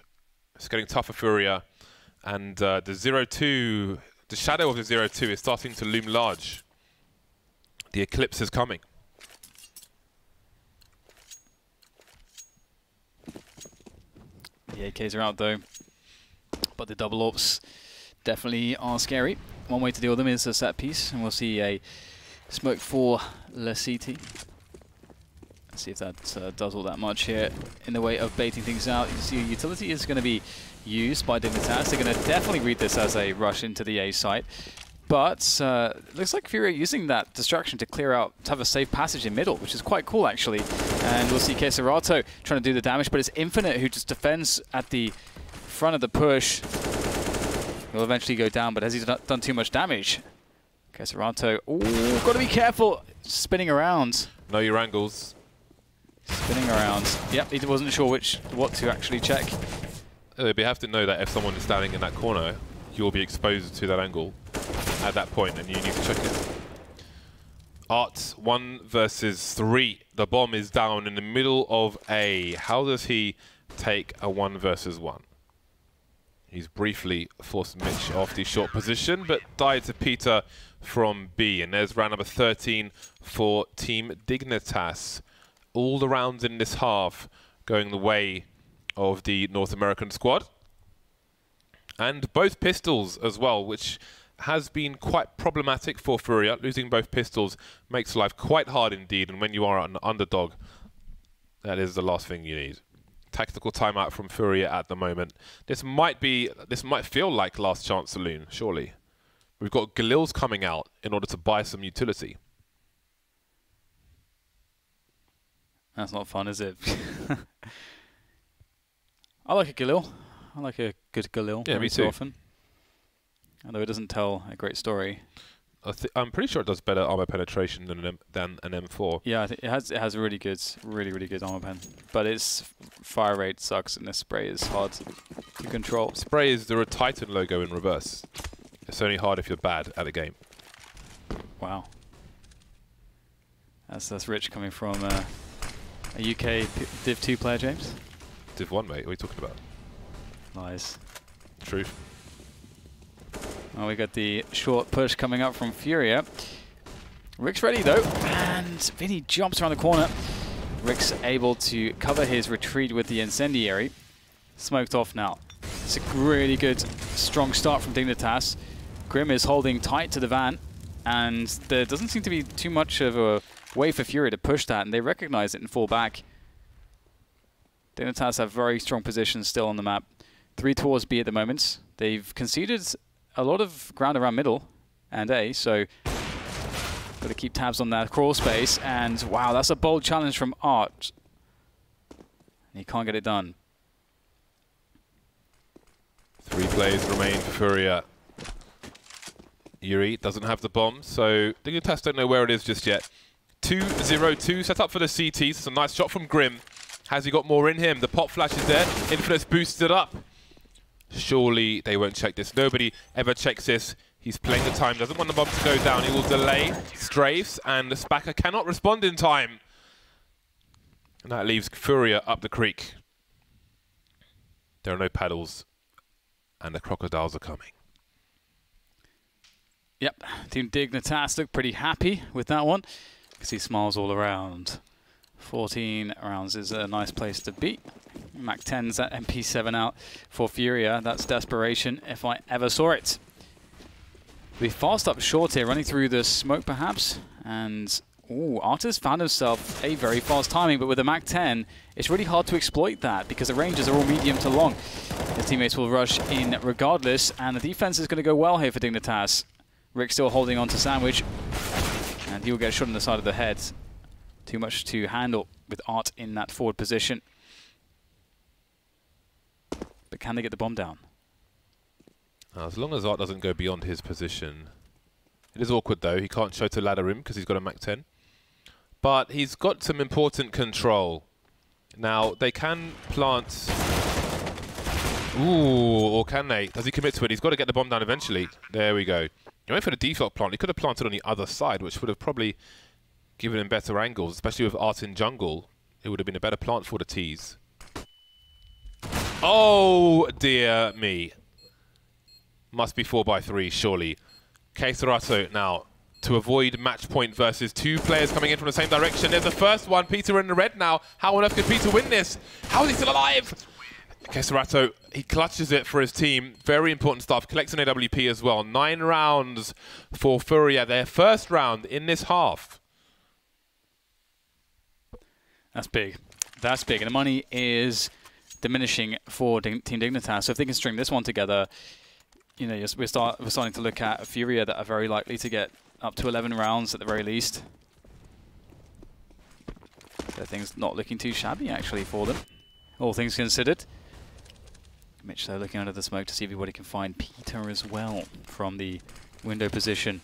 It's getting tough for Furia. And the 0-2, the shadow of the 0-2 is starting to loom large. The eclipse is coming. The AKs are out though, but the double AWPs definitely are scary. One way to deal with them is a set piece, and we'll see a smoke for Le City. Let's see if that does all that much here in the way of baiting things out. You see, utility is going to be used by Dignitas. They're going to definitely read this as a rush into the A site. But it looks like Furia using that distraction to clear out, to have a safe passage in middle, which is quite cool actually. And we'll see Keserato trying to do the damage, but it's Infinite who just defends at the front of the push. He'll eventually go down, but has he done too much damage? Keserato, ooh, got to be careful, spinning around. Know your angles. Spinning around. Yep, he wasn't sure what to actually check. You have to know that if someone is standing in that corner, you'll be exposed to that angle at that point, and you need to check it. Art 1 versus 3. The bomb is down in the middle of A. How does he take a 1 versus 1? He's briefly forced Mitch off the short position, but died to Peter from B. And there's round number 13 for Team Dignitas. All the rounds in this half going the way of the North American squad. And both pistols as well, which has been quite problematic for Furia. Losing both pistols makes life quite hard indeed. And when you are an underdog, that is the last thing you need. Tactical timeout from Furia at the moment. This might feel like last chance saloon, surely. We've got Galil's coming out in order to buy some utility. That's not fun, is it? I like a Galil. I like a good Galil. Yeah, me too. Often. Although it doesn't tell a great story. I'm pretty sure it does better armor penetration than an M4. Yeah, I think it has really good armor pen. But its fire rate sucks, and the spray is hard to control. Spray is the Titan logo in reverse. It's only hard if you're bad at a game. Wow. That's rich coming from a UK Div 2 player, James. Div 1, mate. What are you talking about? Lies. Truth. Well, we got the short push coming up from Furia. Rick's ready though, and Vinny jumps around the corner. Rick's able to cover his retreat with the incendiary. Smoked off now. It's a really good, strong start from Dignitas. Grim is holding tight to the van, and there doesn't seem to be too much of a way for Furia to push that, and they recognize it and fall back. Dignitas have very strong positions still on the map. 3 towards B at the moment. They've conceded a lot of ground around middle and A, so got to keep tabs on that crawl space. And wow, that's a bold challenge from Art. And he can't get it done. 3 plays remain for Furia. Yuri doesn't have the bomb, so Dignitas don't know where it is just yet. 2-0-2 set up for the CTs. It's a nice shot from Grim. Has he got more in him? The pop flash is there. Infinite's boosted up. Surely they won't check this. Nobody ever checks this. He's playing the time, doesn't want the bomb to go down. He will delay, strafes, and the Spacker cannot respond in time. And that leaves Furia up the creek. There are no paddles, and the crocodiles are coming. Yep, Team Dignitas look pretty happy with that one. You can see smiles all around. 14 rounds is a nice place to be. Mac 10's that MP7 out for Furia. That's desperation if I ever saw it. We fast up short here, running through the smoke perhaps. And ooh, Artis found himself a very fast timing, but with a Mac 10, it's really hard to exploit that because the ranges are all medium to long. His teammates will rush in regardless, and the defense is going to go well here for Dignitas. Rick still holding on to Sandwich, and he will get shot in the side of the head. Too much to handle with Art in that forward position. But can they get the bomb down? As long as Art doesn't go beyond his position. It is awkward though. He can't show to ladder him because he's got a Mac 10. But he's got some important control. Now, they can plant... Ooh, or can they? Does he commit to it? He's got to get the bomb down eventually. There we go. He went for the default plant. He could have planted on the other side, which would have probably given him better angles, especially with Art in jungle. It would have been a better plant for the T's. Oh, dear me. Must be 4x3, surely. Keserato now, to avoid match point versus 2 players coming in from the same direction. There's the first one. Peter in the red now. How on earth could Peter win this? How is he still alive? Keserato, he clutches it for his team. Very important stuff. Collects an AWP as well. 9 rounds for Furia. Their first round in this half. That's big. That's big. And the money is diminishing for Team Dignitas. So if they can string this one together, you know, we're starting to look at Furia that are very likely to get up to 11 rounds at the very least. So things not looking too shabby actually for them, all things considered. Mitch though looking under the smoke to see if anybody can find Peter as well from the window position.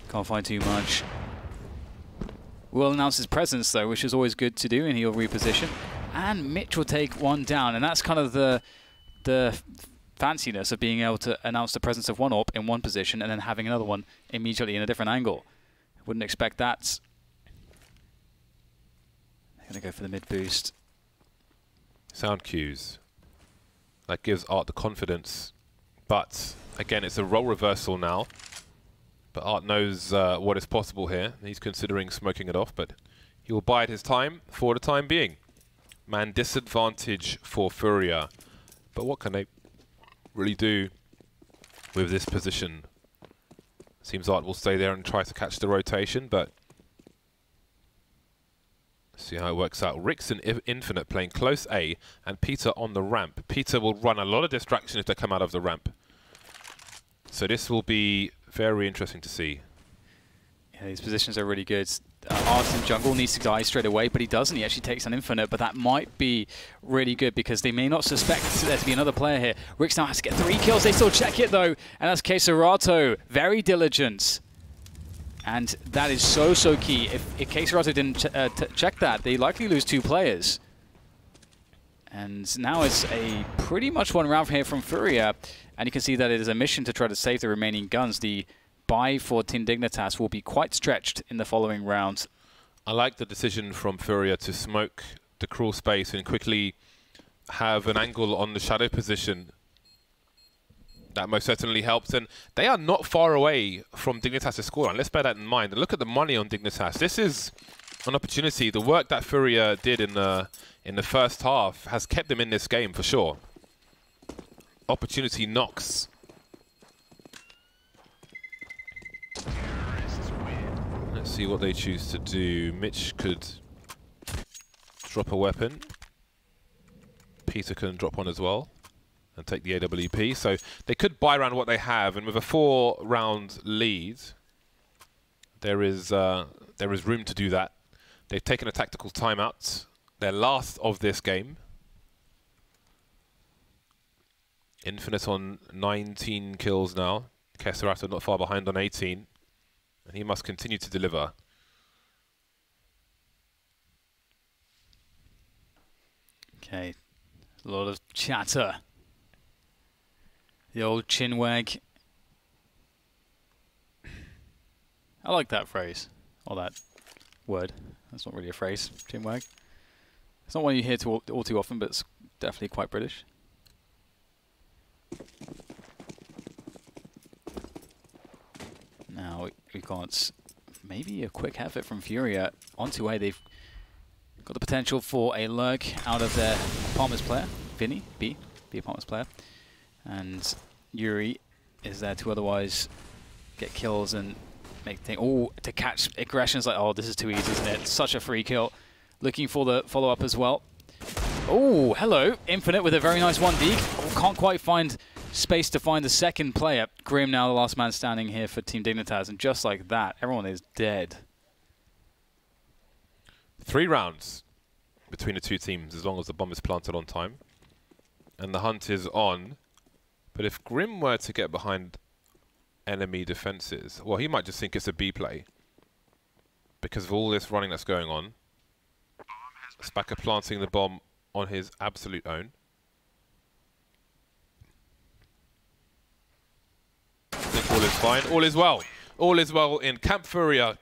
Can't find too much. Will announce his presence though, which is always good to do, and he'll reposition. And Mitch will take one down, and that's kind of the fanciness of being able to announce the presence of one AWP in one position and then having another one immediately in a different angle. Wouldn't expect that. They're going to go for the mid boost. Sound cues. That gives Art the confidence. But again, it's a role reversal now. But Art knows what is possible here. He's considering smoking it off, but he will bide his time for the time being. Man disadvantage for Furia. But what can they really do with this position? Seems Art will stay there and try to catch the rotation, but see how it works out. Rick's in Infinite playing close A, and Peter on the ramp. Peter will run a lot of distraction if they come out of the ramp. So this will be very interesting to see. Yeah, these positions are really good. Art in jungle needs to die straight away, but he doesn't. He actually takes an Infinite, but that might be really good because they may not suspect there to be another player here. Rick now has to get 3 kills. They still check it, though, and that's Keiserato. Very diligent. And that is so key. If Keiserato didn't check that, they likely lose 2 players. And now it's a pretty much one round here from Furia, and you can see that it is a mission to try to save the remaining guns. The buy for Team Dignitas will be quite stretched in the following rounds. I like the decision from Furia to smoke the crawl space and quickly have an angle on the shadow position. That most certainly helps, and they are not far away from Dignitas' scoreline. Let's bear that in mind. And look at the money on Dignitas. This is an opportunity. The work that Furia did in the first half has kept them in this game for sure. Opportunity knocks. Let's see what they choose to do. Mitch could drop a weapon. Peter can drop one as well and take the AWP. So they could buy around what they have, and with a 4-round lead, there is room to do that. They've taken a tactical timeout. They're last of this game. Infinite on 19 kills now. Keiserato not far behind on 18. And he must continue to deliver. Okay, a lot of chatter. The old chin wag. I like that phrase, or that word. That's not really a phrase, chin wag. It's not one you hear all too often, but it's definitely quite British. Now we've got maybe a quick effort from Furia onto A. They've got the potential for a lurk out of their apartments player, Vinny, B apartments player. And Yuri is there to otherwise get kills and make things. Oh, to catch aggressions like, oh, this is too easy, isn't it? Such a free kill. Looking for the follow-up as well. Oh, hello. Infinite with a very nice 1D. Oh, can't quite find space to find the second player. Grim now the last man standing here for Team Dignitas, and just like that, everyone is dead. 3 rounds between the two teams as long as the bomb is planted on time. And the hunt is on. But if Grim were to get behind enemy defenses, well, he might just think it's a B play because of all this running that's going on. Spacker planting the bomb on his absolute own. I think all is fine. All is well. All is well in Camp Furia.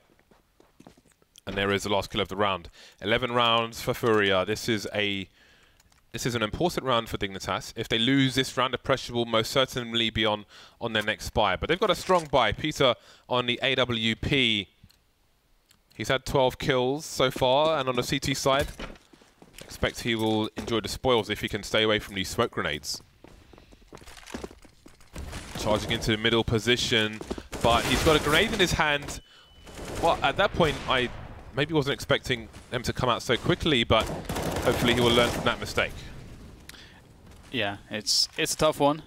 And there is the last kill of the round. 11 rounds for Furia. This is an important round for Dignitas. If they lose this round, the pressure will most certainly be on their next buy. But they've got a strong buy. Peter on the AWP. He's had 12 kills so far, and on the CT side, expect he will enjoy the spoils if he can stay away from these smoke grenades. Charging into the middle position, but he's got a grenade in his hand. Well, at that point, I maybe wasn't expecting them to come out so quickly, but hopefully he will learn from that mistake. Yeah, it's a tough one.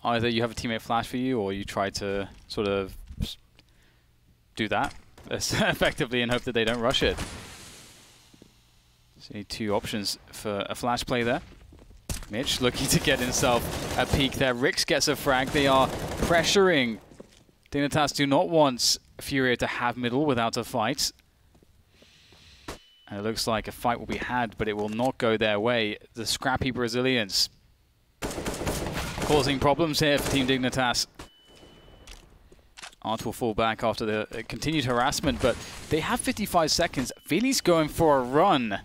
Either you have a teammate flash for you, or you try to sort of do that effectively and hope that they don't rush it. See 2 options for a flash play there. Mitch looking to get himself a peek there. Rix gets a frag. They are pressuring. Dignitas do not want Furia to have middle without a fight. And it looks like a fight will be had, but it will not go their way. The scrappy Brazilians causing problems here for Team Dignitas. Art will fall back after the continued harassment, but they have 55 seconds. Vinny's going for a run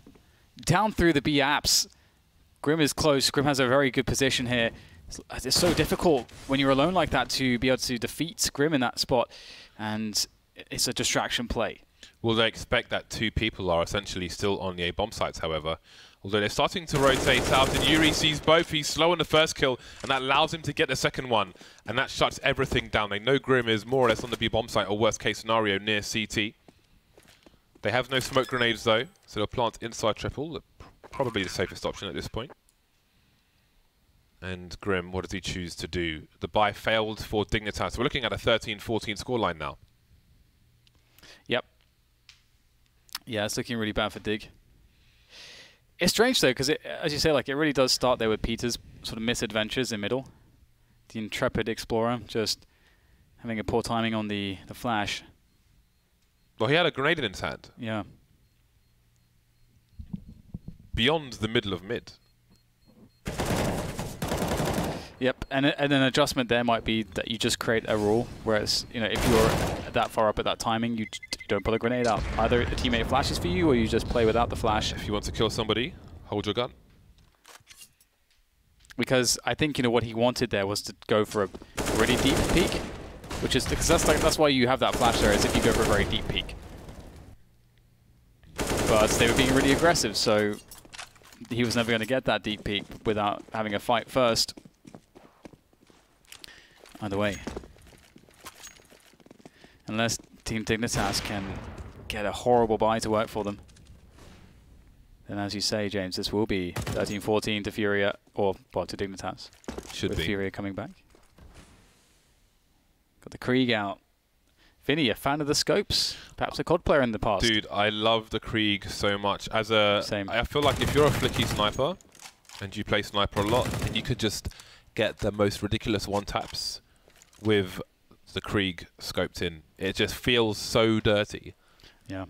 down through the B apps. Grim is close. Grim has a very good position here. It's so difficult when you're alone like that to be able to defeat Grim in that spot, and it's a distraction play. Will they expect that two people are essentially still on the A bomb sites, however? Although they're starting to rotate out, and Yuri sees both. He's slow on the first kill, and that allows him to get the second one, and that shuts everything down. They know Grim is more or less on the B bomb site, or worst case scenario, near CT. They have no smoke grenades though, so they'll plant inside triple. Probably the safest option at this point. And Grim, what does he choose to do? The buy failed for Dignitas. We're looking at a 13-14 scoreline now. Yep. Yeah, it's looking really bad for Dig. It's strange though, because as you say, like it really does start there with Peter's sort of misadventures in middle. The intrepid explorer just having a poor timing on the flash. Well, he had a grenade in his hand. Yeah. Beyond the middle of mid. Yep, and an adjustment there might be that you just create a rule, whereas, you know, if you're that far up at that timing, you don't put a grenade out. Either a teammate flashes for you, or you just play without the flash. If you want to kill somebody, hold your gun. Because I think, you know, what he wanted there was to go for a really deep peek, which is, because that's why you have that flash there, is if you go for a very deep peek. But they were being really aggressive, so he was never going to get that deep peek without having a fight first. Either way. Unless Team Dignitas can get a horrible buy to work for them. Then as you say, James, this will be 13-14 to Furia, or well, to Dignitas. Should with be. Furia coming back. Got the Krieg out. Vinny, a fan of the scopes? Perhaps a COD player in the past. Dude, I love the Krieg so much. Same. I feel like if you're a flicky sniper, and you play sniper a lot, then you could just get the most ridiculous one-taps with the Krieg scoped in. It just feels so dirty. Yeah.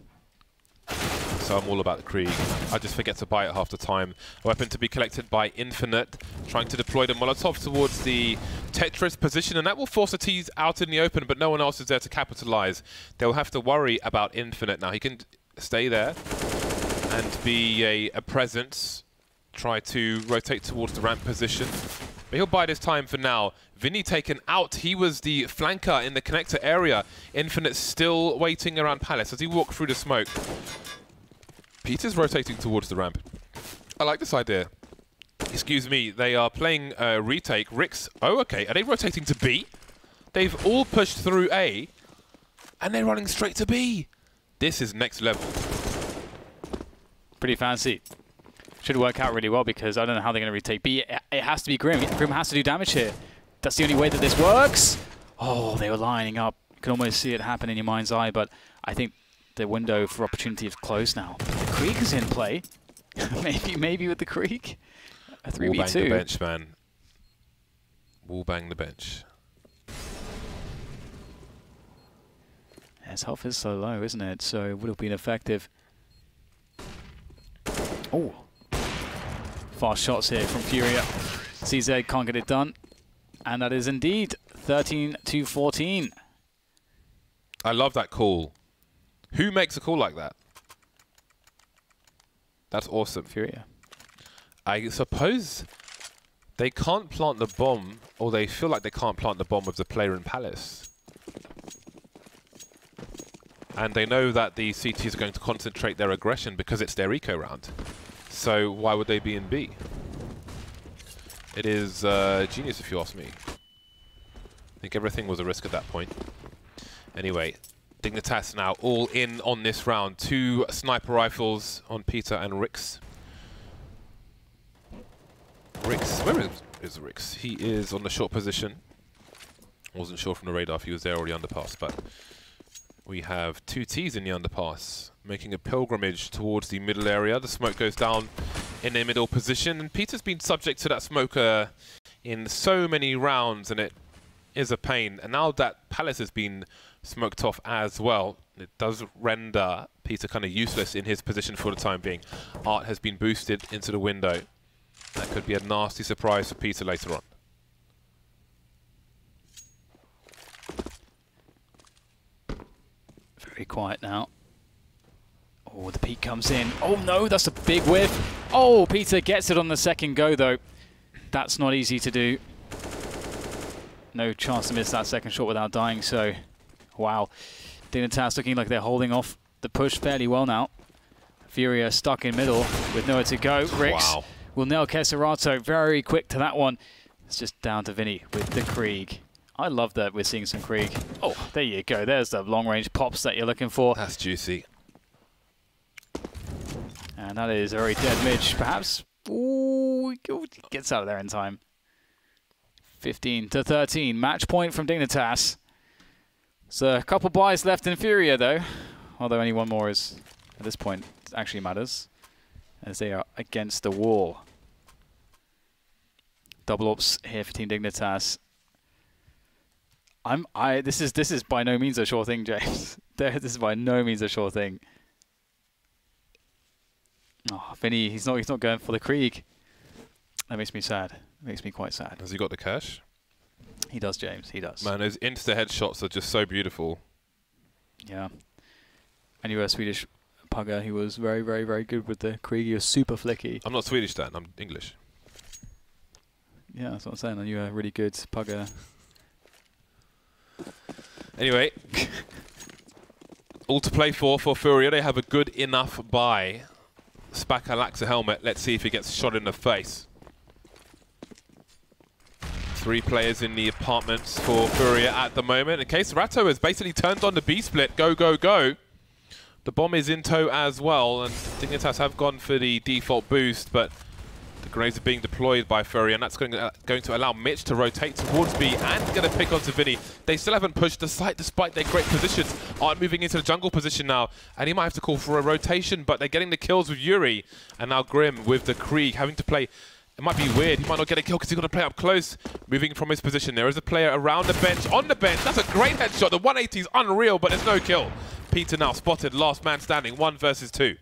So I'm all about the Krieg. I just forget to buy it half the time. A weapon to be collected by Infinite, trying to deploy the Molotov towards the Tetris position, and that will force a tease out in the open, but no one else is there to capitalize. They'll have to worry about Infinite now. He can stay there and be a presence, try to rotate towards the ramp position. But he'll bide his time for now. Vinny taken out. He was the flanker in the connector area. Infinite still waiting around Palace as he walked through the smoke. Peter's rotating towards the ramp. I like this idea. Excuse me, they are playing retake. Rick's... Oh, okay. Are they rotating to B? They've all pushed through A, and they're running straight to B. This is next level. Pretty fancy. Should work out really well, because I don't know how they're going to retake B. It has to be Grim. Grim has to do damage here. That's the only way that this works. Oh, they were lining up. You can almost see it happen in your mind's eye, but I think the window for opportunity is closed now. The Krieg is in play. maybe with the Krieg. A 3v2. Wall bang the bench, man. Wall bang the bench. His health is so low, isn't it? So it would have been effective. Oh. Fast shots here from Furia. CZ can't get it done. And that is indeed 13-14. I love that call. Who makes a call like that? That's awesome. Furia. I suppose they can't plant the bomb, or they feel like they can't plant the bomb with the player in Palace. And they know that the CT is going to concentrate their aggression because it's their eco round. So why would they be in B? It is genius, if you ask me. I think everything was a risk at that point. Anyway, Dignitas now all in on this round. 2 sniper rifles on Peter and Rix. Rix, where is Rix? He is on the short position. Wasn't sure from the radar if he was there or the underpass, but we have 2 Ts in the underpass, making a pilgrimage towards the middle area. The smoke goes down in their middle position, and Peter's been subject to that smoker in so many rounds, and it is a pain. And now that Palace has been smoked off as well, it does render Peter kind of useless in his position for the time being. Art has been boosted into the window. That could be a nasty surprise for Peter later on. Very quiet now. Oh, the peek comes in. Oh no, that's a big whiff. Oh, Peter gets it on the second go, though. That's not easy to do. No chance to miss that second shot without dying, so wow. Dignitas looking like they're holding off the push fairly well now. Furia stuck in middle with nowhere to go. Rix will nail Keserato very quick to that one. It's just down to Vinny with the Krieg. I love that we're seeing some Krieg. Oh, there you go. There's the long-range pops that you're looking for. That's juicy. And that is a very dead Midge, perhaps. Ooh, gets out of there in time. 15-13. Match point from Dignitas. So a couple buys left in Furia, though. Although only one more is, at this point, actually matters. As they are against the wall. Double ups here for Team Dignitas. This is by no means a sure thing, James. This is by no means a sure thing. Oh, Vinny, he's not going for the Krieg. That makes me sad. It makes me quite sad. Has he got the cash? He does, James. He does. Man, those insta headshots are just so beautiful. Yeah. And you were a Swedish pugger. He was very, very, very good with the Krieg. He was super flicky. I'm not Swedish, Dan. I'm English. Yeah, that's what I'm saying. And you were a really good pugger. Anyway, all to play for Furia. They have a good enough buy. Spaka lacks a helmet. Let's see if he gets shot in the face. 3 players in the apartments for Furia at the moment. In case Rato has basically turned on the B-split. Go, go, go. The bomb is in tow as well. And Dignitas have gone for the default boost, but the grenades are being deployed by Furia, and that's going to allow Mitch to rotate towards B and going to pick onto Vinny. They still haven't pushed the site despite their great positions. Aren't moving into the jungle position now, and he might have to call for a rotation, but they're getting the kills with Yuri. And now Grim with the Krieg having to play. It might be weird. He might not get a kill because he's got to play up close. Moving from his position. There is a player around the bench. On the bench. That's a great headshot. The 180 is unreal, but there's no kill. Peter now spotted. Last man standing. 1 versus 2.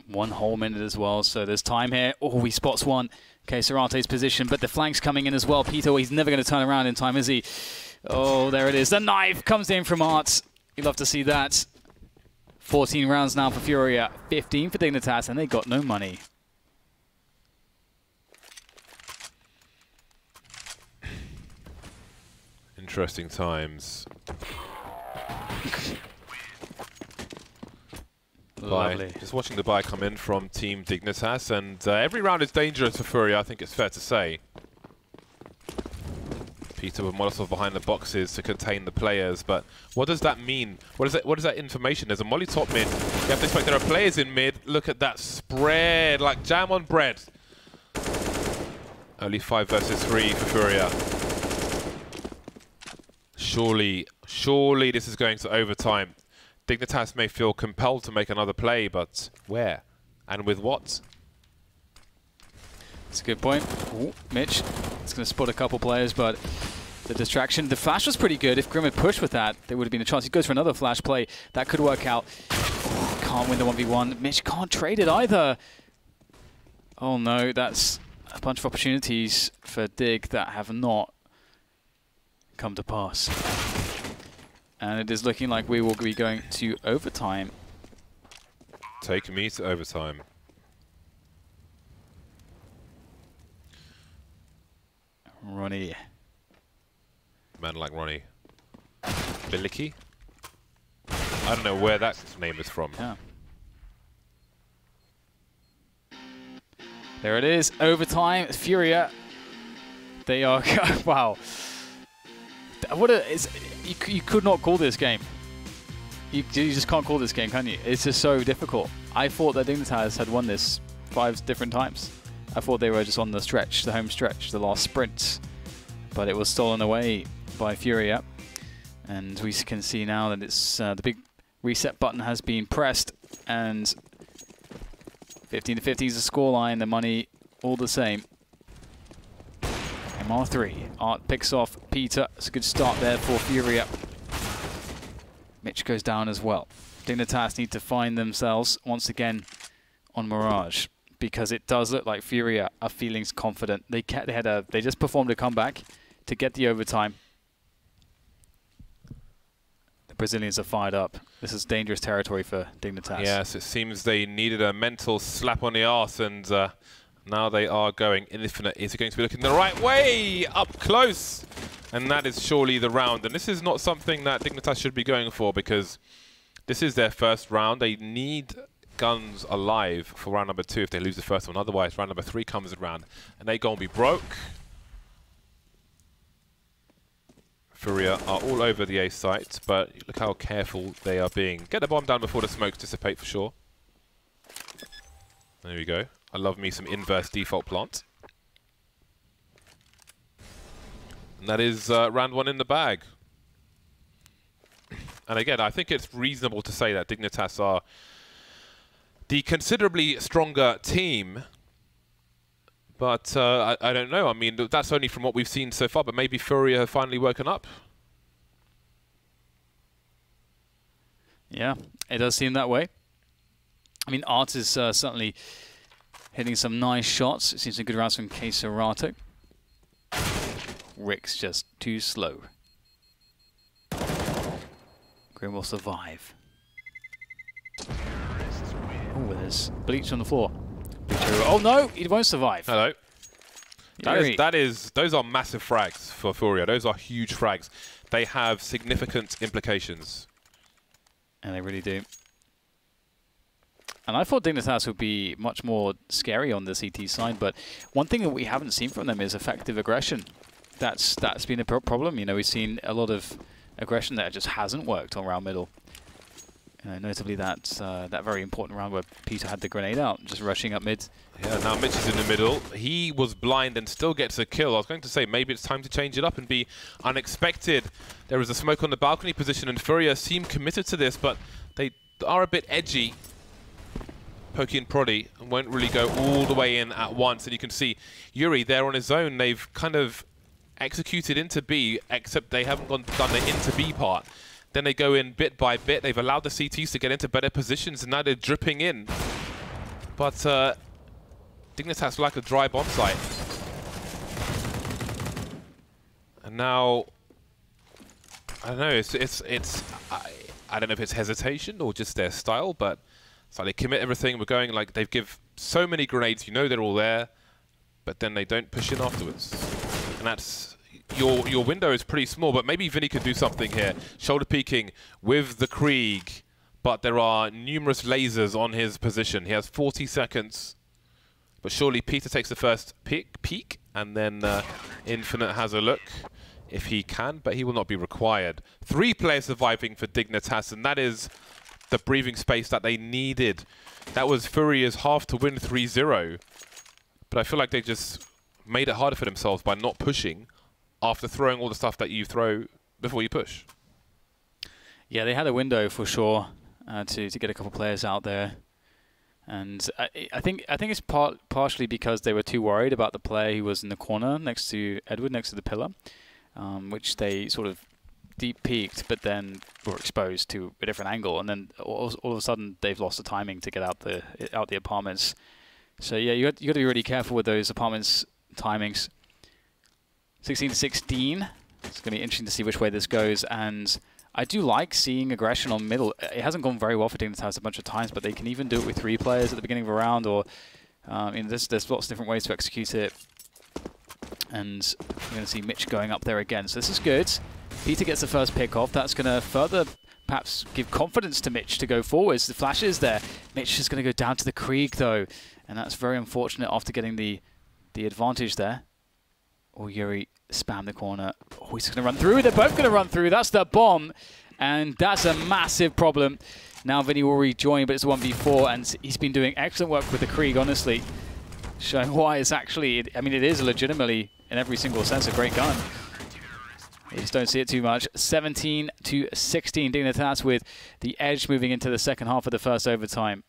1 whole minute as well, so there's time here. Oh, he spots one. Okay, Serate's position, but the flank's coming in as well. Peter, he's never going to turn around in time, is he? Oh, there it is. The knife comes in from Art. You'd love to see that. 14 rounds now for Furia. 15 for Dignitas, and they got no money. Interesting times. Lovely. Just watching the buy come in from Team Dignitas, and every round is dangerous for Furia, I think it's fair to say. Peter with Molotov behind the boxes to contain the players, but what does that mean? What is that information? There's a molly top mid. You have to expect there are players in mid. Look at that spread, like jam on bread. Only 5 versus 3 for Furia. Surely this is going to overtime. Dignitas may feel compelled to make another play, but where? And with what? That's a good point. Ooh, Mitch is going to spot a couple players, but the distraction. The flash was pretty good. If Grim had pushed with that, there would have been a chance. He goes for another flash play. That could work out. Can't win the 1v1. Mitch can't trade it either. Oh no, that's a bunch of opportunities for Dig that have not come to pass. And it is looking like we will be going to overtime. Take me to overtime. Ronnie. Man like Ronnie. Bilicky? I don't know where that name is from. Yeah. There it is. Overtime. Furia. They are... wow. You could not call this game. You just can't call this game, can you? It's just so difficult. I thought that Dignitas had won this 5 different times. I thought they were just on the stretch, the home stretch, the last sprint. But it was stolen away by Furia. And we can see now that it's the big reset button has been pressed. And 15-15 is the scoreline, the money all the same. MR3. Art picks off Peter. It's a good start there for Furia. Mitch goes down as well. Dignitas need to find themselves once again on Mirage, because it does look like Furia are feeling confident. They just performed a comeback to get the overtime. Brazilians are fired up. This is dangerous territory for Dignitas. Yes, it seems they needed a mental slap on the arse, and now they are going. Infinite is going to be looking the right way, up close. And that is surely the round. And this is not something that Dignitas should be going for, because this is their first round. They need guns alive for round number 2 if they lose the first one. Otherwise, round number 3 comes around and they gonna be broke. Furia are all over the A site, but look how careful they are being. Get the bomb down before the smokes dissipate for sure. There we go. I love me some inverse default plant. And that is round 1 in the bag. And again, I think it's reasonable to say that Dignitas are the considerably stronger team. But I don't know. I mean, that's only from what we've seen so far, but maybe Furia have finally woken up. Yeah, it does seem that way. I mean, Art is certainly hitting some nice shots. It seems some good rounds from Serato. Rick's just too slow. Grim will survive. Oh, there's Bleach on the floor. Oh no, he won't survive. Hello. Those are massive frags for Furia. Those are huge frags. They have significant implications. And they really do. And I thought Dignitas would be much more scary on the CT side, but one thing that we haven't seen from them is effective aggression. That's been a problem. You know, we've seen a lot of aggression that just hasn't worked on round middle. Notably that very important round where Peter had the grenade out, just rushing up mid. Yeah, now Mitch is in the middle. He was blind and still gets a kill. I was going to say maybe it's time to change it up and be unexpected. There was a smoke on the balcony position, and Furia seem committed to this, but they are a bit edgy. Pokey and Proddy, and won't really go all the way in at once. And you can see Yuri there on his own. They've kind of executed into B, except they haven't done the into B part. Then they go in bit by bit. They've allowed the CTs to get into better positions, and now they're dripping in. But Dignitas like a dry bomb site. And now, I don't know. I don't know if it's hesitation or just their style, but it's like they commit everything. We're going like they give so many grenades. You know they're all there, but then they don't push in afterwards. And that's. Your window is pretty small, but maybe Vinny could do something here. Shoulder peeking with the Krieg, but there are numerous lasers on his position. He has 40 seconds, but surely Peter takes the first peek, and then Infinite has a look if he can, but he will not be required. 3 players surviving for Dignitas, and that is the breathing space that they needed. That was Furia's half to win 3-0, but I feel like they just made it harder for themselves by not pushing after throwing all the stuff that you throw before you push. Yeah, they had a window for sure to get a couple players out there, and I think it's partially because they were too worried about the player who was in the corner next to Edward, next to the pillar, which they sort of deep peeked, but then were exposed to a different angle, and then all of a sudden they've lost the timing to get out the apartments. So yeah, you got to be really careful with those apartments timings. 16-16. It's going to be interesting to see which way this goes, and I do like seeing aggression on middle. It hasn't gone very well for Dignitas a bunch of times, but they can even do it with 3 players at the beginning of a round, or there's lots of different ways to execute it. And we're going to see Mitch going up there again, so this is good. Peter gets the first pick off. That's going to further perhaps give confidence to Mitch to go forwards. The flash is there. Mitch is going to go down to the Krieg though, and that's very unfortunate after getting the advantage there. Oh, Yuri spam the corner. Oh, he's going to run through. They're both going to run through. That's the bomb. And that's a massive problem. Now Vinny will rejoin, but it's 1v4. And he's been doing excellent work with the Krieg, honestly. Showing why it's actually, I mean, it is legitimately, in every single sense, a great gun. You just don't see it too much. 17-16. Dignitas with the edge moving into the second half of the first overtime.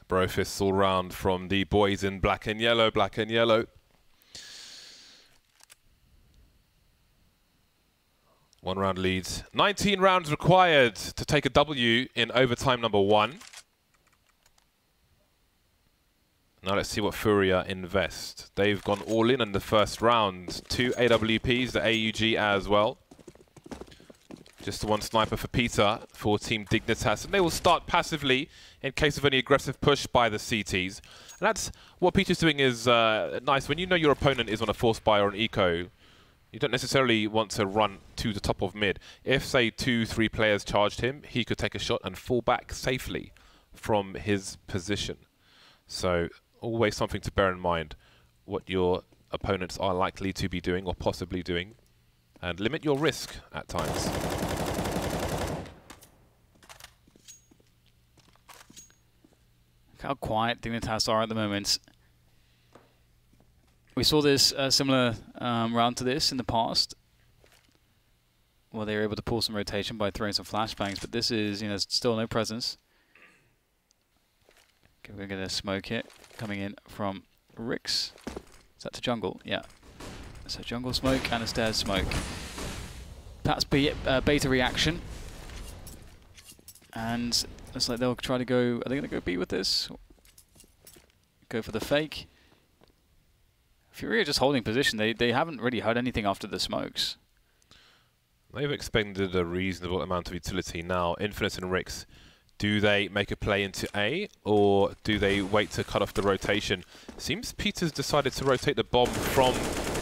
Bro fists all round from the boys in black and yellow, black and yellow. 1 round lead. 19 rounds required to take a W in overtime number 1. Now let's see what Furia invest. They've gone all in the first round. 2 AWPs, the AUG as well. Just the one sniper for Peter for Team Dignitas, and they will start passively in case of any aggressive push by the CTs. And that's what Peter's doing is nice. When you know your opponent is on a force buy or an eco, you don't necessarily want to run to the top of mid. If, say, 2-3 players charged him, he could take a shot and fall back safely from his position. So always something to bear in mind, what your opponents are likely to be doing or possibly doing, and limit your risk at times. Look how quiet Dignitas are at the moment. We saw this similar round to this in the past, where they were able to pull some rotation by throwing some flashbangs, but this is, you know, still no presence. Okay, we're going to smoke it, coming in from Rix. Is that to jungle? Yeah. So jungle smoke and a stairs smoke. That's beta reaction. And looks like they'll try to go... Are they going to go B with this? Go for the fake. Furia just holding position. They haven't really heard anything after the smokes. They've expended a reasonable amount of utility now. Infinite and Rix, do they make a play into A, or do they wait to cut off the rotation? Seems Peter's decided to rotate the bomb from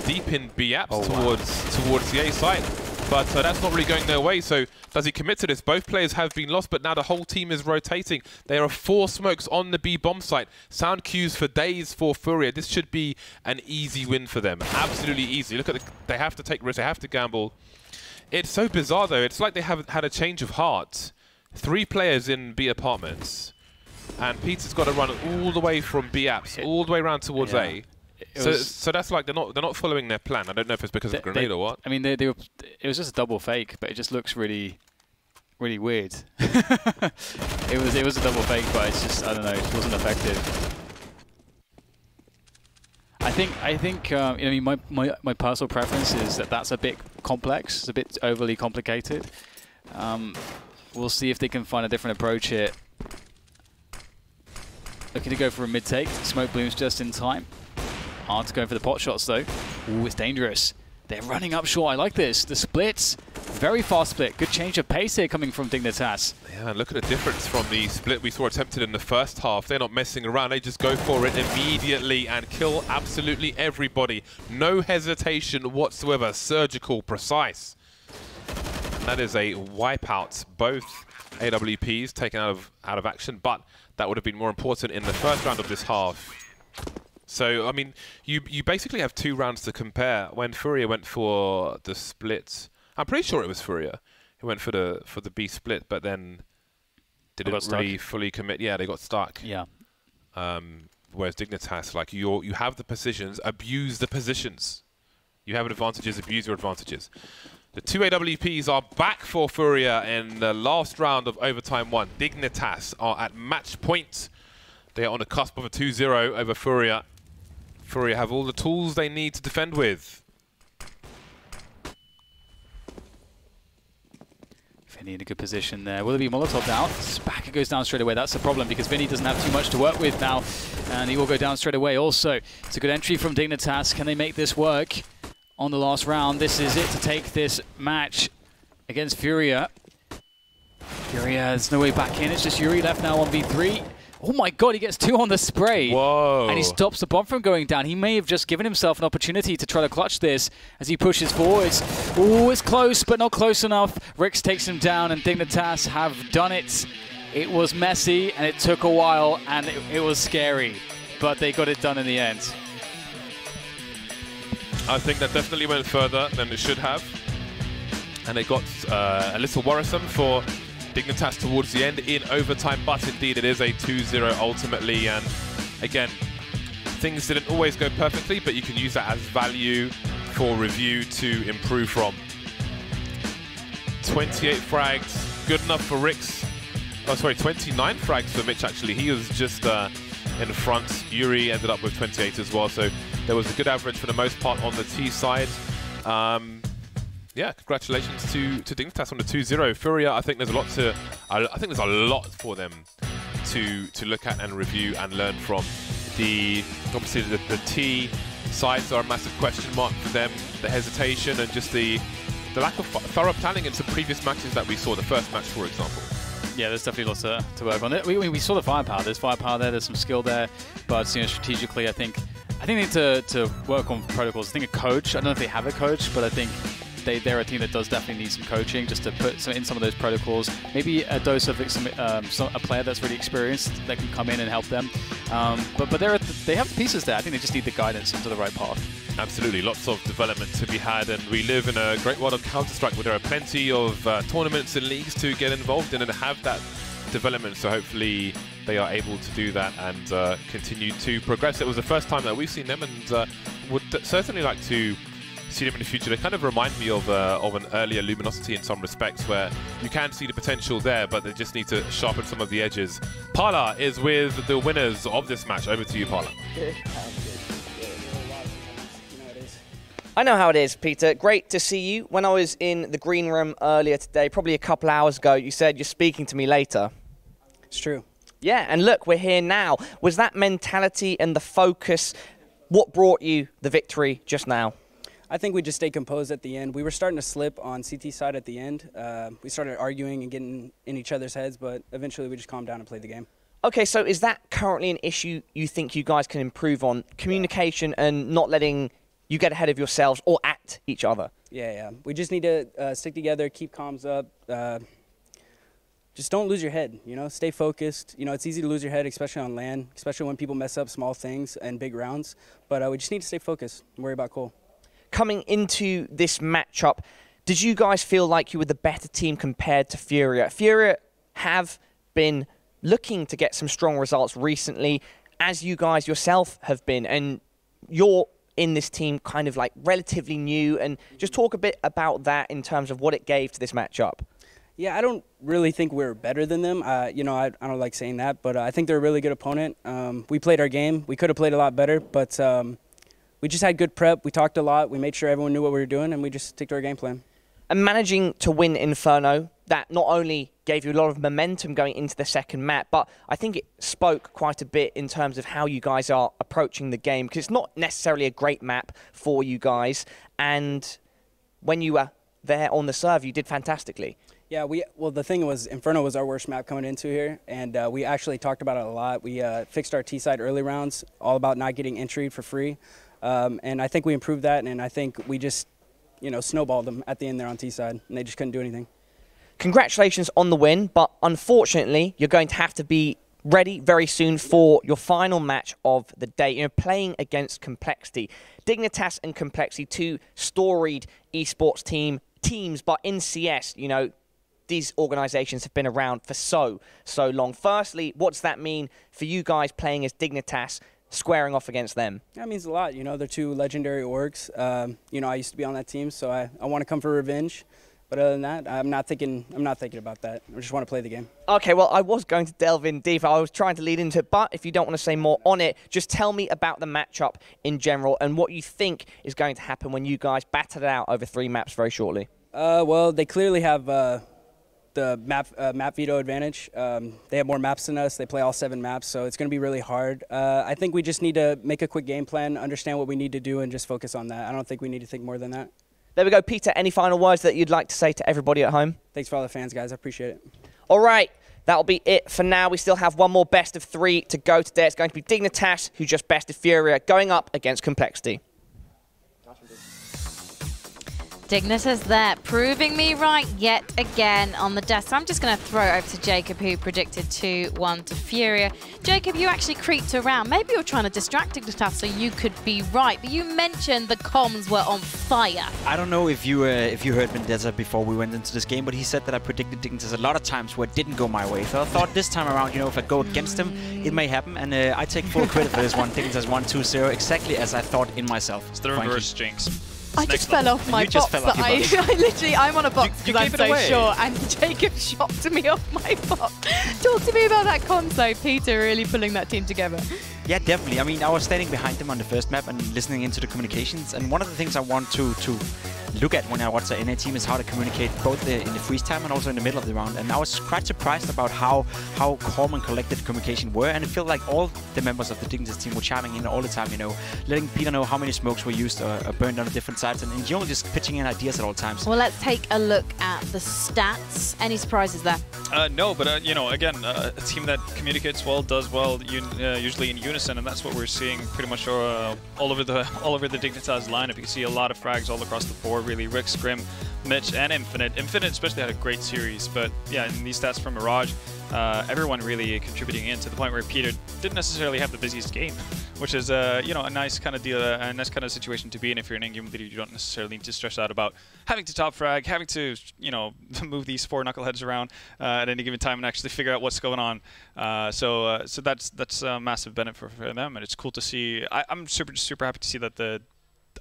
deep in B apps towards the A side. But that's not really going their way, so does he commit to this? Both players have been lost, but now the whole team is rotating. There are 4 smokes on the B bomb site. Sound cues for days for Furia. This should be an easy win for them. Absolutely easy. Look at they have to take risks, they have to gamble. It's so bizarre though, it's like they haven't had a change of heart. 3 players in B apartments, and Peter's got to run all the way from B apps, all the way around towards A. So that's like they're not following their plan. I don't know if it's because of grenade or what. I mean, it was just a double fake, but it just looks really weird. it was a double fake, but it's just, I don't know, it wasn't effective. I think you know, I mean, my personal preference is that that's a bit complex, it's a bit overly complicated. We'll see if they can find a different approach here. Looking to go for a mid take. Smoke blooms just in time. Hard to go for the pot shots though. Ooh, it's dangerous. They're running up short. I like this. The splits, very fast split. Good change of pace here coming from Dignitas. Yeah, and look at the difference from the split we saw attempted in the first half. They're not messing around. They just go for it immediately and kill absolutely everybody. No hesitation whatsoever. Surgical, precise. And that is a wipeout. Both AWPs taken out of action, but that would have been more important in the first round of this half. So, I mean, you basically have 2 rounds to compare. When Furia went for the split, I'm pretty sure it was Furia who went for the B split, but then didn't really fully commit. Yeah, they got stuck. Yeah. Whereas Dignitas, like you have the positions, abuse the positions. You have advantages, abuse your advantages. The 2 AWPs are back for Furia in the last round of Overtime 1. Dignitas are at match point. They are on the cusp of a 2-0 over Furia. Furia have all the tools they need to defend with. Vinny in a good position there. Will it be Molotov down? Spacker goes down straight away. That's the problem because Vinny doesn't have too much to work with now. And he will go down straight away also. It's a good entry from Dignitas. Can they make this work on the last round? This is it to take this match against Furia. Furia, there's no way back in. It's just Yuri left now on B3. Oh my god, he gets 2 on the spray. Whoa. And he stops the bomb from going down. He may have just given himself an opportunity to try to clutch this as he pushes forwards. Oh, it's close, but not close enough. Rix takes him down, and Dignitas have done it. It was messy, and it took a while, and it was scary. But they got it done in the end. I think that definitely went further than it should have. And it got a little worrisome for Dignitas towards the end in overtime, but indeed it is a 2-0 ultimately, and again, things didn't always go perfectly, but you can use that as value for review to improve from. 28 frags, good enough for Rix. Oh, sorry, 29 frags for Mitch actually. He was just in front. Yuri ended up with 28 as well, so there was a good average for the most part on the T side. Yeah, congratulations to Dignitas on the 2-0. Furia, I think there's a lot for them to look at and review and learn from. Obviously the T sides are a massive question mark for them. The hesitation and just the lack of thorough planning into previous matches that we saw, the first match, for example? Yeah, there's definitely lots to work on. We saw the firepower. There's firepower there. There's some skill there. But strategically, I think they need to work on protocols. I think a coach. I don't know if they have a coach, but I think they're a team that does definitely need some coaching just to put in some of those protocols. Maybe a dose of a player that's really experienced that can come in and help them. But they have the pieces there. I think they just need the guidance into the right path. Absolutely, lots of development to be had, and we live in a great world of Counter-Strike where there are plenty of tournaments and leagues to get involved in and have that development, so hopefully they are able to do that and continue to progress. It was the first time that we've seen them, and would certainly like to see them in the future. They kind of remind me of an earlier Luminosity in some respects, where you can see the potential there, but they just need to sharpen some of the edges. Parla is with the winners of this match. Over to you, Parla. I know how it is, Peter. Great to see you. When I was in the green room earlier today, probably a couple hours ago, you said you're speaking to me later. It's true. Yeah, and look, we're here now. Was that mentality and the focus what brought you the victory just now? I think we just stayed composed at the end. We were starting to slip on CT side at the end. We started arguing and getting in each other's heads, but eventually we just calmed down and played the game. Okay, so is that currently an issue you think you guys can improve on? Communication and not letting you get ahead of yourselves or at each other? Yeah. We just need to stick together, keep comms up. Just don't lose your head, stay focused. It's easy to lose your head, especially on LAN, especially when people mess up small things and big rounds. But we just need to stay focused and worry about Cole. Coming into this matchup, did you guys feel like you were the better team compared to Furia? Furia have been looking to get some strong results recently, as you guys yourself have been, and you're in this team kind of like relatively new, and just talk a bit about that in terms of what it gave to this matchup. Yeah, I don't really think we're better than them. I don't like saying that, but I think they're a really good opponent. We played our game. We could have played a lot better, but we just had good prep. We talked a lot. We made sure everyone knew what we were doing, and we just stick to our game plan. And managing to win Inferno, that not only gave you a lot of momentum going into the second map, but I think it spoke quite a bit in terms of how you guys are approaching the game, because it's not necessarily a great map for you guys. And when you were there on the serve, you did fantastically. Yeah, well, the thing was, Inferno was our worst map coming into here, and we actually talked about it a lot. We fixed our T-side early rounds, all about not getting entry for free. And I think we improved that, and I think we just, snowballed them at the end there on T-side, and they just couldn't do anything. Congratulations on the win, but unfortunately, you're going to have to be ready very soon for your final match of the day. You're playing against Complexity. Dignitas and Complexity, two storied esports teams, but in CS, these organizations have been around for so long. Firstly, what does that mean for you guys playing as Dignitas, squaring off against them? That means a lot. They're two legendary orgs. I used to be on that team, so I want to come for revenge. But other than that, I'm not thinking about that. I just want to play the game. Okay, well, I was going to delve in deeper. I was trying to lead into it, but if you don't want to say more on it, just tell me about the matchup in general and what you think is going to happen when you guys battle it out over 3 maps very shortly. Well, they clearly have the map veto advantage. They have more maps than us. They play all 7 maps, so it's going to be really hard. I think we just need to make a quick game plan, understand what we need to do, and just focus on that. I don't think we need to think more than that. There we go. Peter, any final words that you'd like to say to everybody at home? Thanks for all the fans, guys. I appreciate it. All right. That'll be it for now. We still have one more best of 3 to go today. It's going to be Dignitas, who just bested Furia, going up against Complexity. Dignitas there, proving me right yet again on the desk. So I'm just going to throw it over to Jacob, who predicted 2-1 to Furia. Jacob, you actually creeped around. Maybe you're trying to distract Dignitas so you could be right, but you mentioned the comms were on fire. I don't know if you heard Vendetta before we went into this game, but he said that I predicted Dignitas a lot of times where it didn't go my way. So I thought this time around, if I go against him, it may happen, and I take full credit for this one. Dignitas 1-2-0, exactly as I thought in myself. It's the reverse jinx. I just fell off my box. I'm on a box because I'm so short, and Jacob shot me off my box. Talk to me about that console, Peter really pulling that team together. Yeah, definitely. I mean, I was standing behind them on the first map and listening into the communications. And one of the things I want to look at when I watch the NA team is how they communicate both in the freeze time and also in the middle of the round. And I was quite surprised about how calm and collected the communication were. And it felt like all the members of the Dignitas team were chiming in all the time, you know, letting Peter know how many smokes were used or burned on the different sides. And Gio just pitching in ideas at all times. Well, let's take a look at the stats. Any surprises there? No, but you know, again, a team that communicates well, does well, usually in unison, and that's what we're seeing pretty much all over the Dignitas lineup. You can see a lot of frags all across the board, really. Rick, Scrim, Mitch, and Infinite. Infinite especially had a great series, but yeah, in these stats from Mirage, everyone really contributing in to the point where Peter didn't necessarily have the busiest game, which is you know, a nice kind of deal, a nice kind of situation to be in if you're an in-game leader. You don't necessarily need to stress out about having to top frag, having to, you know, move these 4 knuckleheads around at any given time and actually figure out what's going on. So that's a massive benefit for them, and it's cool to see. I'm super happy to see that the,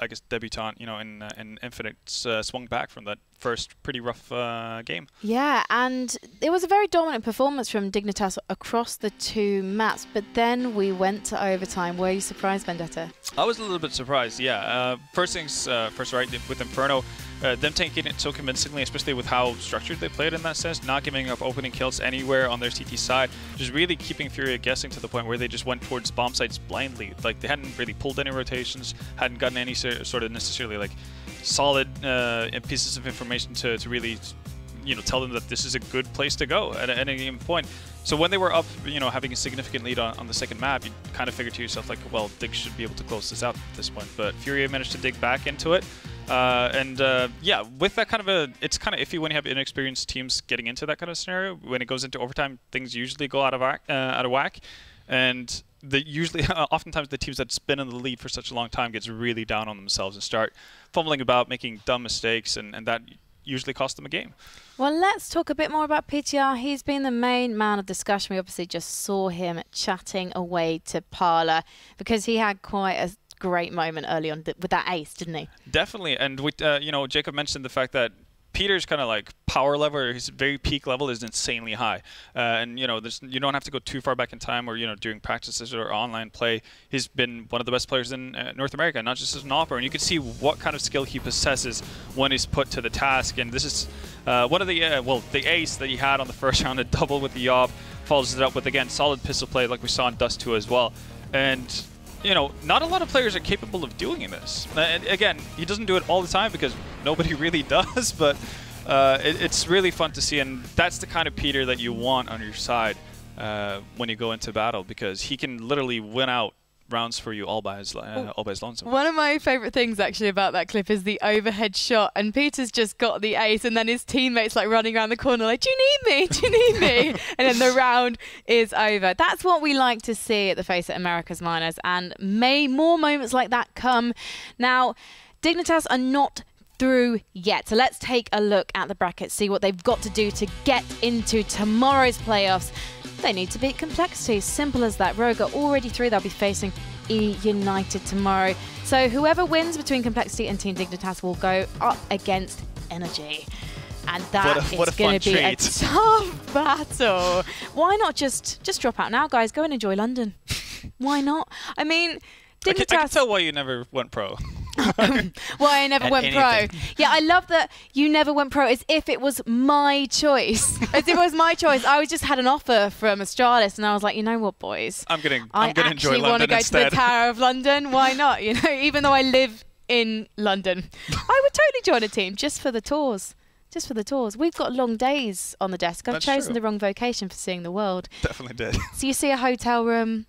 I guess, debutant, you know, in Infinite swung back from that first pretty rough game. Yeah, and it was a very dominant performance from Dignitas across the 2 maps, but then we went to overtime. Were you surprised, Vendetta? I was a little bit surprised, yeah. First things first, right, with Inferno, them taking it so convincingly, especially with how structured they played in that sense, not giving up opening kills anywhere on their CT side, just really keeping Furia guessing to the point where they just went towards bomb sites blindly. Like, they hadn't really pulled any rotations, hadn't gotten any sort of necessarily like solid pieces of information to really, you know, tell them that this is a good place to go at any given point. So when they were up, you know, having a significant lead on the second map, you kind of figured to yourself, like, well, Dig should be able to close this out at this point. But Furia managed to dig back into it. Yeah, with that kind of it's kind of iffy when you have inexperienced teams getting into that kind of scenario. When it goes into overtime, things usually go out of whack. And oftentimes the teams that's been in the lead for such a long time gets really down on themselves and start fumbling about, making dumb mistakes, and that usually costs them a game. Well, let's talk a bit more about PTR. He's been the main man of discussion. We obviously just saw him chatting away to Parla because he had quite a great moment early on with that ace, didn't he? Definitely, and we, you know, Jacob mentioned the fact that Peter's kind of like power level, or his very peak level, is insanely high, and you know, you don't have to go too far back in time, or you know, during practices or online play. He's been one of the best players in North America, not just as an opera, and you can see what kind of skill he possesses when he's put to the task. And this is one of the the ace that he had on the first round, a double with the Yob, follows it up with, again, solid pistol play like we saw in Dust 2 as well. And you know, not a lot of players are capable of doing this. And again, he doesn't do it all the time because nobody really does, but it's really fun to see, and that's the kind of Peter that you want on your side when you go into battle, because he can literally win out rounds for you all by his lonesome. One of my favourite things actually about that clip is the overhead shot, and Peter's just got the ace, and then his teammates like running around the corner like, do you need me? Do you need me? And then the round is over. That's what we like to see at the FACEIT Americas Minors, and may more moments like that come. Now, Dignitas are not through yet, so let's take a look at the bracket, see what they've got to do to get into tomorrow's playoffs. They need to beat Complexity, simple as that. Rogue are already through, they'll be facing E United tomorrow. So whoever wins between Complexity and Team Dignitas will go up against Energy. And that is going to be a tough battle. Why not just drop out now, guys? Go and enjoy London. Why not? I mean, Dignitas... I can tell why you never went pro. Why I never went pro. Yeah, I love that you never went pro, as if it was my choice. As if it was my choice. I just had an offer from Astralis, and I was like, you know what, boys? I'm gonna enjoy London instead. I actually want to go to the Tower of London. Why not? You know, even though I live in London, I would totally join a team just for the tours. Just for the tours. We've got long days on the desk. I've chosen the wrong vocation for seeing the world. Definitely did. So you see a hotel room.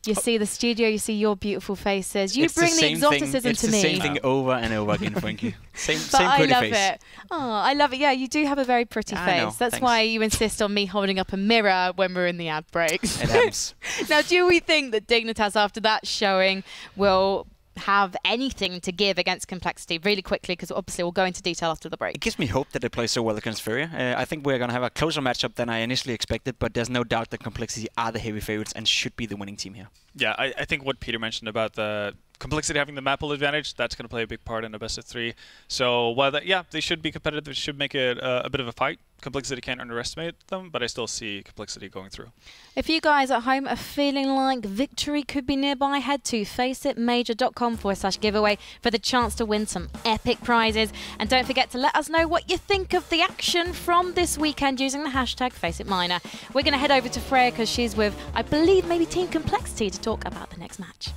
You see the studio, you see your beautiful faces. You bring the exoticism to me. It's the same thing over and over again, Frankie. Same pretty face. I love it. Oh, I love it. Yeah, you do have a very pretty face. That's why you insist on me holding up a mirror when we're in the ad breaks. It happens. Now, do we think that Dignitas, after that showing, will have anything to give against Complexity really quickly, because obviously we'll go into detail after the break? It gives me hope that they play so well against Furia. I think we're going to have a closer matchup than I initially expected, but there's no doubt that Complexity are the heavy favorites and should be the winning team here. Yeah, I think what Peter mentioned about the Complexity having the map pool advantage, that's going to play a big part in a best of 3. So while they should be competitive, they should make it a bit of a fight. Complexity can't underestimate them, but I still see Complexity going through. If you guys at home are feeling like victory could be nearby, head to faceitmajor.com/giveaway for the chance to win some epic prizes. And don't forget to let us know what you think of the action from this weekend using the hashtag FACEITMiner. We're going to head over to Freya because she's with, I believe, maybe Team Complexity to talk about the next match.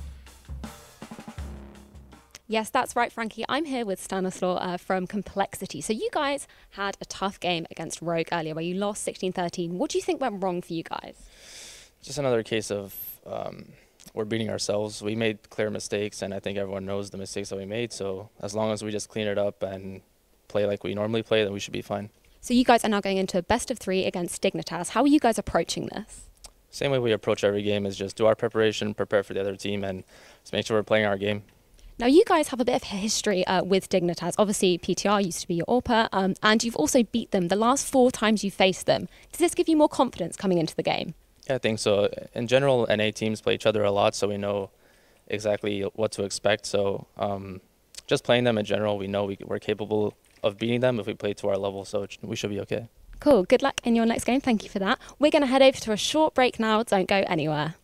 Yes, that's right, Frankie. I'm here with Stanislaw from Complexity. So you guys had a tough game against Rogue earlier where you lost 16-13. What do you think went wrong for you guys? Just another case of we're beating ourselves. We made clear mistakes, and I think everyone knows the mistakes that we made. So as long as we just clean it up and play like we normally play, then we should be fine. So you guys are now going into a best of 3 against Dignitas. How are you guys approaching this? Same way we approach every game is just do our preparation, prepare for the other team, and just make sure we're playing our game. Now, you guys have a bit of history with Dignitas. Obviously, PTR used to be your AWPer, and you've also beat them the last 4 times you faced them. Does this give you more confidence coming into the game? Yeah, I think so. In general, NA teams play each other a lot, so we know exactly what to expect. So just playing them in general, we know we're capable of beating them if we play to our level, so we should be okay. Cool. Good luck in your next game. Thank you for that. We're going to head over to a short break now. Don't go anywhere.